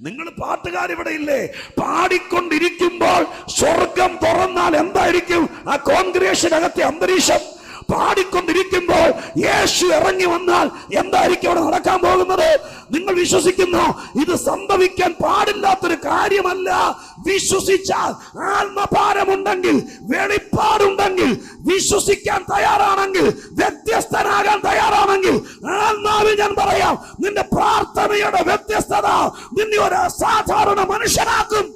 നിങ്ങൾ പാട്ടുകാർ ഇവിടെ ഇല്ലേ, പാടിക്കൊണ്ടിരിക്കുമ്പോൾ സ്വർഗം തുറന്നാൽ എന്തായിരിക്കും ആ കോൺഗ്രേഷനകത്തെ അന്തരീക്ഷം? പാടിക്കൊണ്ടിരിക്കുമ്പോൾ യേശു ഇറങ്ങി വന്നാൽ എന്തായിരിക്കും അവിടെ നടക്കാൻ പോകുന്നത്? നിങ്ങൾ വിശ്വസിക്കുന്നു ഇത് സംഭവിക്കാൻ പാടില്ലാത്തൊരു കാര്യമല്ല. വിശ്വസിച്ചാൽ, ആത്മഭാരമുണ്ടെങ്കിൽ, വെളിപ്പാടുണ്ടെങ്കിൽ, വിശ്വസിക്കാൻ തയ്യാറാണെങ്കിൽ, വ്യത്യസ്തനാകാൻ തയ്യാറാണെങ്കിൽ, ആത്മാവിൽ ഞാൻ പറയാം, നിന്റെ പ്രാർത്ഥനയുടെ വ്യത്യസ്തത നിന്നെ ഒരു അസാധാരണ മനുഷ്യനാക്കും.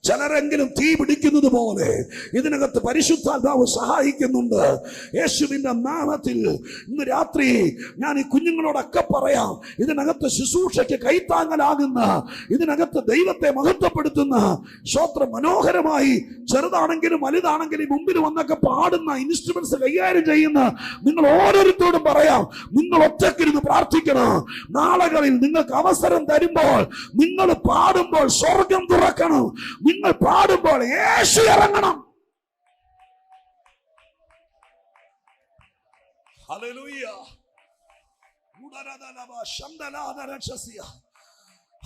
ചിലരെങ്കിലും തീ പിടിക്കുന്നത് പോലെ ഇതിനകത്ത് പരിശുദ്ധാത്മാവ് സഹായിക്കുന്നുണ്ട്. യേശുവിന്റെ നാമത്തിൽ ഇന്ന് രാത്രി ഞാൻ ഈ കുഞ്ഞുങ്ങളോടൊക്കെ പറയാം, ഇതിനകത്ത് ശുശ്രൂഷയ്ക്ക് കൈത്താങ്ങലാകുന്ന, ഇതിനകത്ത് ദൈവത്തെ മഹത്വപ്പെടുത്തുന്ന, സ്തോത്രം, മനോഹരമായി ചെറുതാണെങ്കിലും വലുതാണെങ്കിലും മുമ്പിൽ വന്നൊക്കെ പാടുന്ന, ഇൻസ്ട്രുമെന്റ്സ് കൈകാര്യം ചെയ്യുന്ന നിങ്ങൾ ഓരോരുത്തരോടും പറയാം, നിങ്ങൾ ഒറ്റക്കിരുന്ന് പ്രാർത്ഥിക്കണം. നാളുകളിൽ നിങ്ങൾക്ക് അവസരം തരുമ്പോൾ നിങ്ങൾ പാടുമ്പോൾ സ്വർഗം തുറക്കണം. നിങ്ങൾ പാടുമ്പോൾ യേശു ഇറങ്ങണം. ഹല്ലേലൂയ.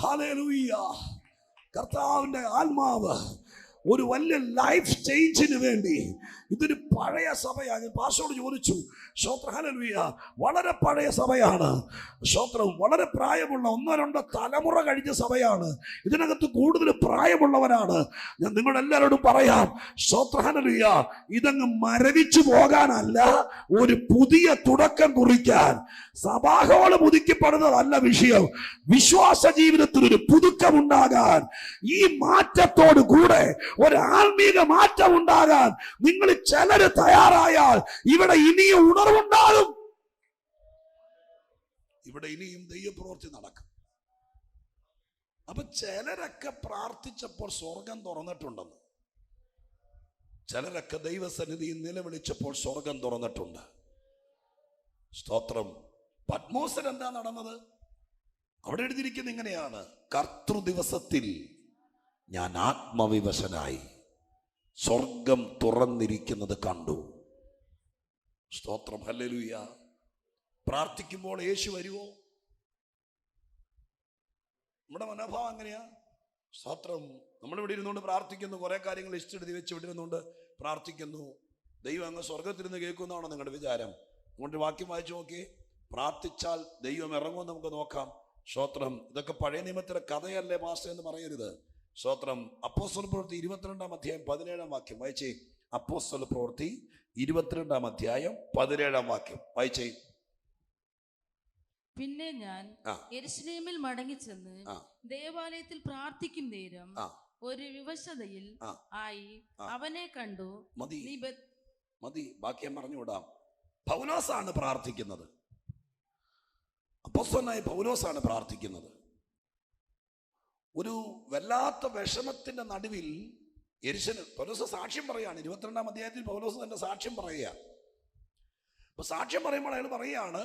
ഹല്ലേലൂയ. കർത്താവിന്റെ ആത്മാവ് ഒരു വലിയ ലൈഫ് ചേഞ്ചിന് വേണ്ടി, ഇതൊരു പഴയ സഭയാണ്. പാസ്റ്ററോട് ചോദിച്ചു, സ്തോത്രം, ഹല്ലേലൂയ, വളരെ പഴയ സഭയാണ്, സ്തോത്രം, വളരെ പ്രായമുള്ള 1-2 തലമുറ കഴിഞ്ഞ സഭയാണ്, ഇതിനകത്ത് കൂടുതൽ പ്രായമുള്ളവരാണ്. ഞാൻ നിങ്ങളെല്ലാവരോടും പറയാം, സ്തോത്രം, ഹല്ലേലൂയ, ഇതങ്ങ് മരവിച്ചു പോകാനല്ല, ഒരു പുതിയ തുടക്കം കുറിക്കാൻ. സഭാഹോള് പുതുക്കപ്പെടുന്നതല്ല വിഷയം, വിശ്വാസ ജീവിതത്തിൽ ഒരു പുതുക്കം ഉണ്ടാകാൻ, ഈ മാറ്റത്തോട് കൂടെ ഒരു ആത്മീക മാറ്റം ഉണ്ടാകാൻ നിങ്ങൾ ചിലര് തയ്യാറായാൽ ഇവിടെ ഇനിയും ഉണർവുണ്ടാകും. ഇവിടെ ഇനിയും ദൈവപ്രവൃത്തി നടക്കും. അപ്പൊ ചിലരൊക്കെ പ്രാർത്ഥിച്ചപ്പോൾ സ്വർഗം തുറന്നിട്ടുണ്ടെന്ന്, ചിലരൊക്കെ ദൈവസന്നിധിയിൽ നിലവിളിച്ചപ്പോൾ സ്വർഗം തുറന്നിട്ടുണ്ട്. സ്തോത്രം. പത്മോസിൽ എന്താ നടന്നത്? അവിടെ എഴുതിയിരിക്കുന്ന ഇങ്ങനെയാണ്: കർത്തൃദിവസത്തിൽ ഞാൻ ആത്മവിവശനായി സ്വർഗം തുറന്നിരിക്കുന്നത് കണ്ടു. സ്തോത്രം, ഹല്ലേലൂയ. പ്രാർത്ഥിക്കുമ്പോൾ യേശു വരുവോ? നമ്മുടെ മനോഭാവം എങ്ങനെയാ? സ്തോത്രം. നമ്മളിവിടെ ഇരുന്നുകൊണ്ട് പ്രാർത്ഥിക്കുന്നു, കുറെ കാര്യങ്ങൾ ഇഷ്ടെടുത്ത് വെച്ച് ഇവിടെ ഇരുന്നുകൊണ്ട് പ്രാർത്ഥിക്കുന്നു. ദൈവം അങ്ങ് സ്വർഗത്തിരുന്ന് കേൾക്കുന്നതാണോ നിങ്ങളുടെ വിചാരം? അതുകൊണ്ട് വാക്യം വായിച്ചു നോക്കി. പ്രാർത്ഥിച്ചാൽ ദൈവം ഇറങ്ങുമെന്ന് നമുക്ക് നോക്കാം. സ്തോത്രം. ഇതൊക്കെ പഴയ നിയമത്തിലെ കഥയല്ലേ പാസ്റ്റർ എന്ന് പറയരുത്. സ്തോത്രം. അപ്പോസ്തല പ്രവൃത്തി 22-ാം അധ്യായം 17-ാം വാക്യം വായിച്ചേ. അപ്പോസ്തല പ്രവൃത്തി 22-ാം അധ്യായം 17-ാം വാക്യം വായിച്ചേ. പിന്നെ ഞാൻ യെരൂശലേമിൽ മടങ്ങിച്ചെന്ന് ദേവാലയത്തിൽ പ്രാർത്ഥിക്കും നേരം ഒരു വിവശതയിൽ ആയി അവനെ കണ്ടു. മതി, ബാക്കി ഞാൻ പറഞ്ഞുവിടാം. പൗലോസാണ് പ്രാർത്ഥിക്കുന്നത്. അപ്പോസ്തലനായ പൗലോസാണ് പ്രാർത്ഥിക്കുന്നത്. ഒരു വല്ലാത്ത വിഷമത്തിന്റെ നടുവിൽ പൗലോസ് സാക്ഷ്യം പറയാണ്. 22-ാം അധ്യായത്തിൽ പൗലോസ് തന്നെ സാക്ഷ്യം പറയുക. അപ്പൊ സാക്ഷ്യം പറയുമ്പോൾ അയാൾ പറയാണ്,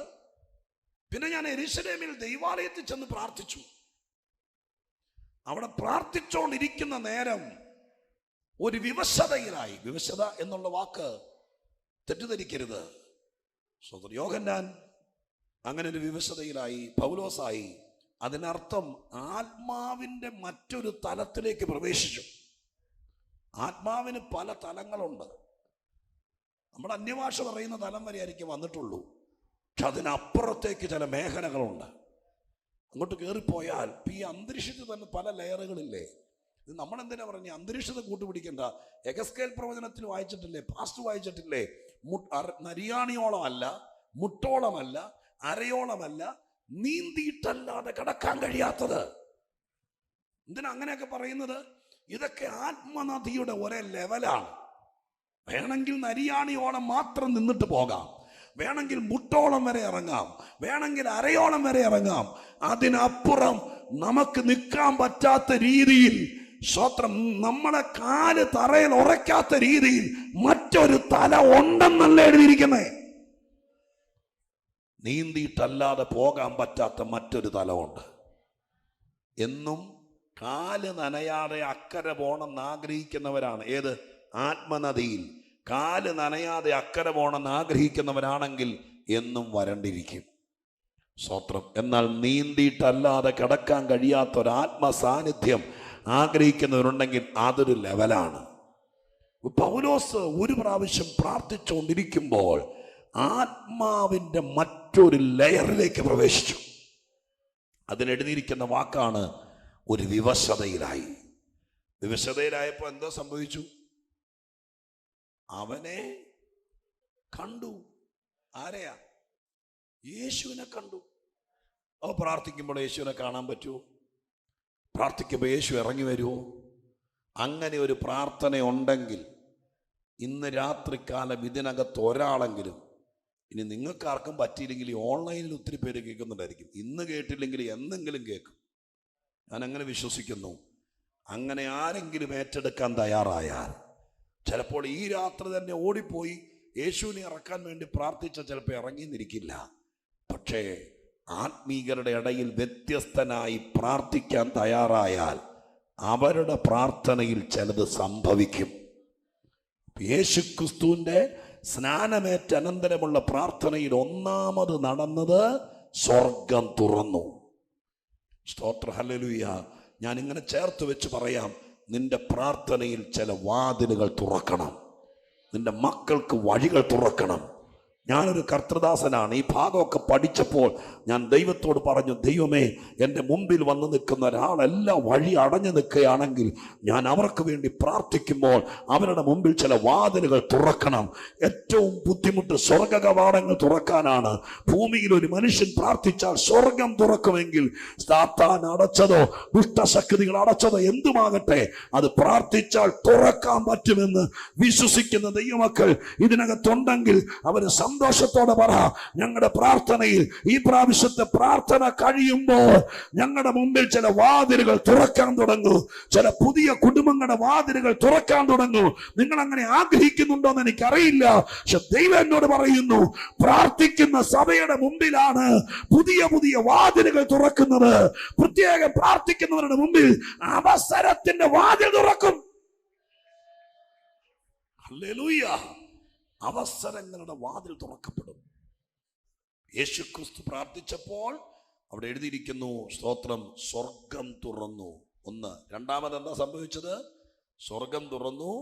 പിന്നെ ഞാൻ യെരൂശലേമിൽ ദൈവാലയത്തിൽ ചെന്ന് പ്രാർത്ഥിച്ചു. അവിടെ പ്രാർത്ഥിച്ചുകൊണ്ടിരിക്കുന്ന നേരം ഒരു വിവശതയിലായി. വിവശത എന്നുള്ള വാക്ക് തെറ്റിദ്ധരിക്കരുത്. യോഹന്നാൻ അങ്ങനെ ഒരു വിവശതയിലായി, പൗലോസായി. അതിനർത്ഥം ആത്മാവിൻ്റെ മറ്റൊരു തലത്തിലേക്ക് പ്രവേശിച്ചു. ആത്മാവിന് പല തലങ്ങളുണ്ട്. നമ്മുടെ അന്യഭാഷ പറയുന്ന തലം വരെ ആയിരിക്കും വന്നിട്ടുള്ളൂ. പക്ഷെ അതിനപ്പുറത്തേക്ക് ചില മേഖലകളുണ്ട്. അങ്ങോട്ട് കയറിപ്പോയാൽ ഈ അന്തരീക്ഷത്തിൽ തന്നെ പല ലെയറുകളില്ലേ. ഇത് നമ്മളെന്തിനാ പറഞ്ഞ അന്തരീക്ഷത്തെ കൂട്ടുപിടിക്കണ്ട. എഗസ്കേൽ പ്രവചനത്തിൽ വായിച്ചിട്ടില്ലേ, പാസ്റ്റ് വായിച്ചിട്ടില്ലേ? നരിയാണിയോളമല്ല, മുട്ടോളമല്ല, അരയോളമല്ല, നീന്തിയിട്ടല്ലാതെ കടക്കാൻ കഴിയാത്തത്. എന്തിനാ അങ്ങനെയൊക്കെ പറയുന്നത്? ഇതൊക്കെ ആത്മനദിയുടെ ഒരേ ലെവലാണ്. വേണമെങ്കിൽ നരിയാണിയോളം മാത്രം നിന്നിട്ട് പോകാം, വേണമെങ്കിൽ മുട്ടോളം വരെ ഇറങ്ങാം, വേണമെങ്കിൽ അരയോളം വരെ ഇറങ്ങാം. അതിനപ്പുറം നമുക്ക് നിൽക്കാൻ പറ്റാത്ത രീതിയിൽ, സ്വത്രം നമ്മളെ കാല് തറയിൽ ഉറയ്ക്കാത്ത രീതിയിൽ മറ്റൊരു തല ഉണ്ടെന്നല്ല എഴുതിയിരിക്കുന്നേ. നീന്തിയിട്ടല്ലാതെ പോകാൻ പറ്റാത്ത മറ്റൊരു തലമുണ്ട്. എന്നും കാല് നനയാതെ അക്കരെ പോകണമെന്ന് ആഗ്രഹിക്കുന്നവരാണ്. ഏത്? ആത്മനദിയിൽ കാല് നനയാതെ അക്കരെ പോകണമെന്ന് ആഗ്രഹിക്കുന്നവരാണെങ്കിൽ എന്നും വരണ്ടിരിക്കും. സ്തോത്രം. എന്നാൽ നീന്തിയിട്ടല്ലാതെ കിടക്കാൻ കഴിയാത്തൊരാത്മ സാന്നിധ്യം ആഗ്രഹിക്കുന്നവരുണ്ടെങ്കിൽ അതൊരു ലെവലാണ്. പൗലോസ് ഒരു പ്രാവശ്യം പ്രാർത്ഥിച്ചുകൊണ്ടിരിക്കുമ്പോൾ ആത്മാവിൻ്റെ മറ്റൊരു ലെയറിലേക്ക് പ്രവേശിച്ചു. അതിനെഴുതിയിരിക്കുന്ന വാക്കാണ് ഒരു വിവശതയിലായി. വിവശതയിലായപ്പോൾ എന്തോ സംഭവിച്ചു? അവനെ കണ്ടു. ആരെയാ? യേശുവിനെ കണ്ടു. അവ പ്രാർത്ഥിക്കുമ്പോൾ യേശുവിനെ കാണാൻ പറ്റുമോ? പ്രാർത്ഥിക്കുമ്പോൾ യേശു ഇറങ്ങി വരുമോ? അങ്ങനെ ഒരു പ്രാർത്ഥന ഉണ്ടെങ്കിൽ ഇന്ന് രാത്രികാലം ഇതിനകത്ത് ഒരാളെങ്കിലും, ഇനി നിങ്ങൾക്കാർക്കും പറ്റിയില്ലെങ്കിൽ ഓൺലൈനിൽ ഒത്തിരി പേര് കേൾക്കുന്നുണ്ടായിരിക്കും. ഇന്ന് കേട്ടില്ലെങ്കിൽ എന്തെങ്കിലും കേൾക്കും. ഞാൻ അങ്ങനെ വിശ്വസിക്കുന്നു. അങ്ങനെ ആരെങ്കിലും ഏറ്റെടുക്കാൻ തയ്യാറായാൽ ചിലപ്പോൾ ഈ രാത്രി തന്നെ ഓടിപ്പോയി യേശുവിനെ ഇറക്കാൻ വേണ്ടി പ്രാർത്ഥിച്ച ചിലപ്പോൾ ഇറങ്ങിന്നിരിക്കില്ല. പക്ഷേ ആത്മീകരുടെ ഇടയിൽ വ്യത്യസ്തനായി പ്രാർത്ഥിക്കാൻ തയ്യാറായാൽ അവരുടെ പ്രാർത്ഥനയിൽ ചിലത് സംഭവിക്കും. യേശുക്രിസ്തുവിൻ്റെ സ്നാനമേറ്റ അനന്തരമുള്ള പ്രാർത്ഥനയിൽ ഒന്നാമത് നടന്നത് സ്വർഗം തുറന്നു. സ്തോത്ര, ഹല്ലേലൂയ. ഞാൻ ഇങ്ങനെ ചേർത്ത് വെച്ച് പറയാം, നിന്റെ പ്രാർത്ഥനയിൽ ചില വാതിലുകൾ തുറക്കണം. നിന്റെ മക്കൾക്ക് വഴികൾ തുറക്കണം. ഞാനൊരു കർത്തൃദാസനാണ്. ഈ ഭാഗമൊക്കെ പഠിച്ചപ്പോൾ ഞാൻ ദൈവത്തോട് പറഞ്ഞു, ദൈവമേ, എൻ്റെ മുമ്പിൽ വന്ന് നിൽക്കുന്ന ഒരാളെല്ലാം വഴി അടഞ്ഞു നിൽക്കുകയാണെങ്കിൽ ഞാൻ അവർക്ക് വേണ്ടി പ്രാർത്ഥിക്കുമ്പോൾ അവരുടെ മുമ്പിൽ ചില വാതിലുകൾ തുറക്കണം. ഏറ്റവും ബുദ്ധിമുട്ട് സ്വർഗ കവാടങ്ങൾ തുറക്കാനാണ്. ഭൂമിയിൽ ഒരു മനുഷ്യൻ പ്രാർത്ഥിച്ചാൽ സ്വർഗം തുറക്കുമെങ്കിൽ സാത്താൻ അടച്ചതോ ദുഷ്ടശക്തികൾ അടച്ചതോ എന്തുമാകട്ടെ, അത് പ്രാർത്ഥിച്ചാൽ തുറക്കാൻ പറ്റുമെന്ന് വിശ്വസിക്കുന്ന ദൈവമക്കൾ ഇതിനകത്തുണ്ടെങ്കിൽ അവര് സന്തോഷത്തോടെ പറ, ഞങ്ങളുടെ പ്രാർത്ഥനയിൽ ഈ പ്രാവശ്യത്തെ പ്രാർത്ഥന കഴിയുമ്പോൾ ഞങ്ങളുടെ മുമ്പിൽ ചില വാതിലുകൾ തുറക്കാൻ തുടങ്ങും. ചില പുതിയ കുടുംബങ്ങളുടെ വാതിലുകൾ തുറക്കാൻ തുടങ്ങും. നിങ്ങൾ അങ്ങനെ ആഗ്രഹിക്കുന്നുണ്ടോ എന്ന് എനിക്കറിയില്ല. പക്ഷെ ദൈവം എന്നോട് പറയുന്നു, പ്രാർത്ഥിക്കുന്ന സഭയുടെ മുമ്പിലാണ് പുതിയ പുതിയ വാതിലുകൾ തുറക്കുന്നത്. പ്രത്യേകം പ്രാർത്ഥിക്കുന്നവരുടെ മുമ്പിൽ അവസരത്തിന്റെ വാതിൽ തുറക്കും. ഹല്ലേലൂയ. അവസരങ്ങളുടെ വാതിൽ തുറക്കപ്പെടും. യേശുക്രിസ്തു പ്രാർത്ഥിച്ചപ്പോൾ അവിടെ എഴുതിയിരിക്കുന്നു, സ്തോത്രം, സ്വർഗം തുറന്നു. ഒന്ന്. രണ്ടാമത് എന്താ സംഭവിച്ചത്? സ്വർഗം തുറന്നു,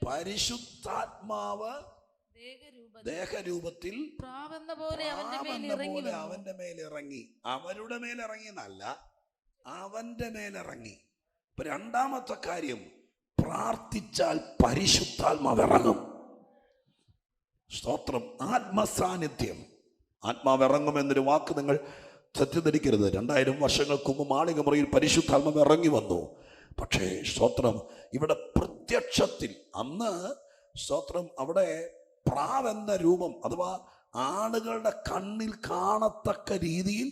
പരിശുദ്ധാത്മാവ് ദേഹരൂപത്തിൽ അവന്റെ മേലിറങ്ങി. അവരുടെ മേലിറങ്ങി എന്നല്ല, അവന്റെ മേലിറങ്ങി. ഇപ്പൊ രണ്ടാമത്തെ കാര്യം, പ്രാർത്ഥിച്ചാൽ പരിശുദ്ധാത്മാവ് ഇറങ്ങും. സ്തോത്രം. ആത്മസാന്നിധ്യം. ആത്മാവ് ഇറങ്ങുമെന്നൊരു വാക്ക് നിങ്ങൾ തെറ്റിദ്ധരിക്കരുത്. 2000 വർഷങ്ങൾക്ക് മുമ്പ് മാളിക മുറിയിൽ പരിശുദ്ധാത്മാവ് ഇറങ്ങി വന്നു. പക്ഷേ സ്തോത്രം, ഇവിടെ പ്രത്യക്ഷത്തിൽ അന്ന് സ്തോത്രം അവിടെ പ്രാവെന്ന രൂപം, അഥവാ ആളുകളുടെ കണ്ണിൽ കാണത്തക്ക രീതിയിൽ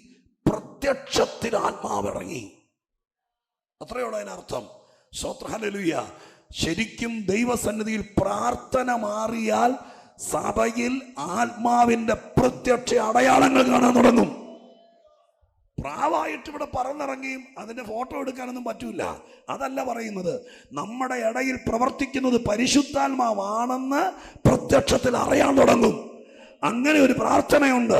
പ്രത്യക്ഷത്തിൽ ആത്മാവ് ഇറങ്ങി. അത്രയോടെ അതിനർത്ഥം. സ്തോത്രം. ഹല്ലേലൂയ. ശരിക്കും ദൈവസന്നിധിയിൽ പ്രാർത്ഥന മാറിയാൽ സഭയിൽ ആത്മാവിന്റെ പ്രത്യക്ഷ അടയാളങ്ങൾ കാണാൻ തുടങ്ങും. പ്രാവായിട്ട് ഇവിടെ പറന്നിറങ്ങിയും അതിന്റെ ഫോട്ടോ എടുക്കാനൊന്നും പറ്റൂല. അതല്ല പറയുന്നത്. നമ്മുടെ ഇടയിൽ പ്രവർത്തിക്കുന്നത് പരിശുദ്ധാത്മാവാണെന്ന് പ്രത്യക്ഷത്തിൽ അറിയാൻ തുടങ്ങും. അങ്ങനെ ഒരു പ്രാർത്ഥനയുണ്ട്.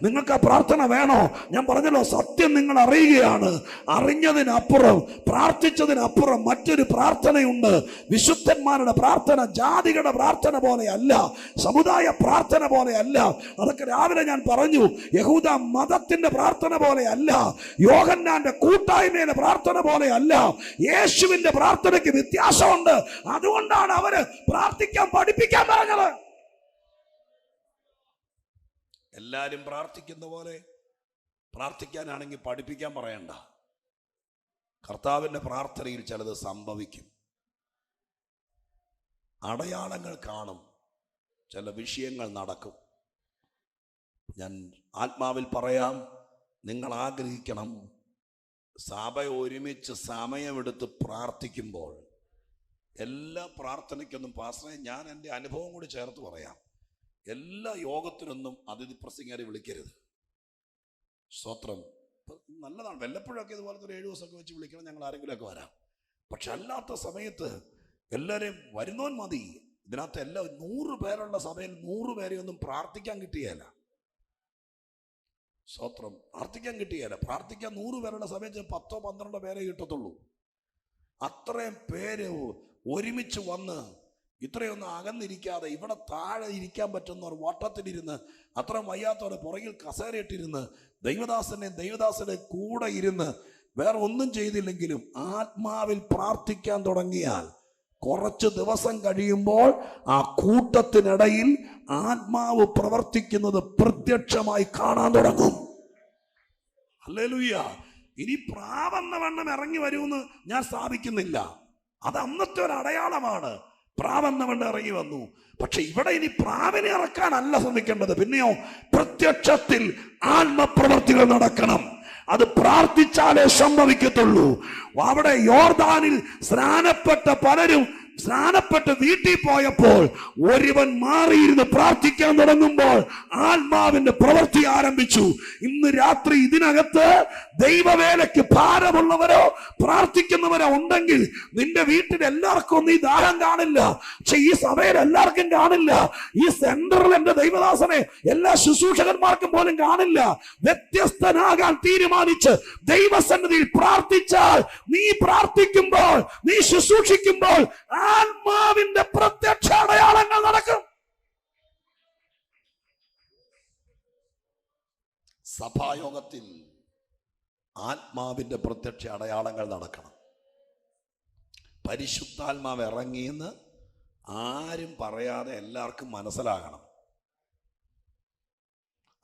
നിങ്ങൾക്ക് ആ പ്രാർത്ഥന വേണോ? ഞാൻ പറഞ്ഞല്ലോ, സത്യം നിങ്ങൾ അറിയുകയാണ്. അറിഞ്ഞതിനപ്പുറം, പ്രാർത്ഥിച്ചതിനപ്പുറം മറ്റൊരു പ്രാർത്ഥനയുണ്ട്. വിശുദ്ധന്മാരുടെ പ്രാർത്ഥന ജാതികളുടെ പ്രാർത്ഥന പോലെയല്ല, സമുദായ പ്രാർത്ഥന പോലെയല്ല. അതൊക്കെ രാവിലെ ഞാൻ പറഞ്ഞു. യഹൂദ മതത്തിന്റെ പ്രാർത്ഥന പോലെയല്ല, യോഹന്നാന്റെ കൂട്ടായ്മയുടെ പ്രാർത്ഥന പോലെയല്ല. യേശുവിന്റെ പ്രാർത്ഥനയ്ക്ക് വ്യത്യാസമുണ്ട്. അതുകൊണ്ടാണ് അവര് പ്രാർത്ഥിക്കാൻ പഠിപ്പിക്കാൻ പറഞ്ഞത്. എല്ലാരും പ്രാർത്ഥിക്കുന്ന പോലെ പ്രാർത്ഥിക്കാനാണെങ്കിൽ പഠിപ്പിക്കാൻ പറയണ്ട. കർത്താവിന്റെ പ്രാർത്ഥനയിൽ ചിലത് സംഭവിക്കും. അടയാളങ്ങൾ കാണും, ചില വിഷയങ്ങൾ നടക്കും. ഞാൻ ആത്മാവിൽ പറയാം, നിങ്ങൾ ആഗ്രഹിക്കണം, സഭ ഒരുമിച്ച് സമയമെടുത്ത് പ്രാർത്ഥിക്കുമ്പോൾ എല്ലാ പ്രാർത്ഥനയ്ക്കൊന്നും പാസ്റ്ററെ, ഞാൻ എൻ്റെ അനുഭവം കൂടി ചേർത്ത് പറയാം, എല്ലാ യോഗത്തിനൊന്നും അതിഥി പ്രസംഗിക്കാരെ വിളിക്കരുത്. സ്തോത്രം. നല്ലതാണ്, വല്ലപ്പോഴൊക്കെ ഇതുപോലത്തെ ഒരു 7 ദിവസമൊക്കെ വെച്ച് വിളിക്കണം, ഞങ്ങൾ ആരെങ്കിലുമൊക്കെ വരാം. പക്ഷെ അല്ലാത്ത സമയത്ത് എല്ലാവരെയും വരുന്നവൻ മതി. ഇതിനകത്ത് എല്ലാ 100 പേരുള്ള സഭയിൽ 100 പേരെ ഒന്നും പ്രാർത്ഥിക്കാൻ കിട്ടിയല്ല. സ്തോത്രം. പ്രാർത്ഥിക്കാൻ കിട്ടിയല്ല. പ്രാർത്ഥിക്കാൻ 100 പേരുള്ള സമയത്ത് 10-12 പേരെ കിട്ടത്തുള്ളൂ. അത്രയും പേര് ഒരുമിച്ച് വന്ന് ഇത്രയൊന്നും അകന്നിരിക്കാതെ ഇവിടെ താഴെ ഇരിക്കാൻ പറ്റുന്നവർ വട്ടത്തിലിരുന്ന്, അത്രയും വയ്യാത്തവരെ പുറകിൽ കസേരയിട്ടിരുന്ന് ദൈവദാസന്റെ കൂടെ ഇരുന്ന് വേറെ ഒന്നും ചെയ്തില്ലെങ്കിലും ആത്മാവിൽ പ്രാർത്ഥിക്കാൻ തുടങ്ങിയാൽ കുറച്ച് ദിവസം കഴിയുമ്പോൾ ആ കൂട്ടത്തിനിടയിൽ ആത്മാവ് പ്രവർത്തിക്കുന്നത് പ്രത്യക്ഷമായി കാണാൻ തുടങ്ങും. ഹല്ലേലൂയ. ഇനി പ്രാവെന്ന വണ്ണം ഇറങ്ങി വരുമെന്ന് ഞാൻ സ്ഥാപിക്കുന്നില്ല. അത് അന്നത്തെ ഒരു അടയാളമാണ്. പ്രാവെന്ന വണ്ണം ഇറങ്ങി വന്നു. പക്ഷെ ഇവിടെ ഇനി പ്രാവിനെ ഇറക്കാനല്ല ശ്രമിക്കേണ്ടത്. പിന്നെയോ പ്രത്യക്ഷത്തിൽ ആത്മപ്രവർത്തികൾ നടക്കണം. അത് പ്രാർത്ഥിച്ചാലേ സംഭവിക്കത്തുള്ളൂ. അവിടെ യോർദാനിൽ സ്നാനപ്പെട്ട പലരും സ്നാനപ്പെട്ട് വീട്ടിൽ പോയപ്പോൾ ഒരുവൻ മാറിയിരുന്ന് പ്രാർത്ഥിക്കാൻ തുടങ്ങുമ്പോൾ ആത്മാവിന്റെ പ്രവൃത്തി ആരംഭിച്ചു. ഇന്ന് രാത്രി ഇതിനകത്ത് ദൈവവേലയ്ക്ക് ഭാരമുള്ളവരോ പ്രാർത്ഥിക്കുന്നവരോ ഉണ്ടെങ്കിൽ നിന്റെ വീട്ടിൽ എല്ലാവർക്കും ഒന്നും ഈ ദാഹം കാണില്ല. പക്ഷെ ഈ സഭയിൽ എല്ലാവർക്കും കാണില്ല. ഈ സെന്ററിൽ എന്റെ ദൈവദാസനെ എല്ലാ ശുശ്രൂഷകന്മാർക്കും പോലും കാണില്ല. വ്യത്യസ്തനാകാൻ തീരുമാനിച്ച് ദൈവസന്നിധിയിൽ പ്രാർത്ഥിച്ചാൽ, നീ പ്രാർത്ഥിക്കുമ്പോൾ, നീ ശുശ്രൂഷിക്കുമ്പോൾ ആത്മാവിന്റെ പ്രത്യക്ഷ അടയാളങ്ങൾ നടക്കും. സഭായോഗത്തിൽ ആത്മാവിന്റെ പ്രത്യക്ഷ അടയാളങ്ങൾ നടക്കണം. പരിശുദ്ധാത്മാവ് ഇറങ്ങിയെന്ന് ആരും പറയാതെ എല്ലാവർക്കും മനസ്സിലാകണം.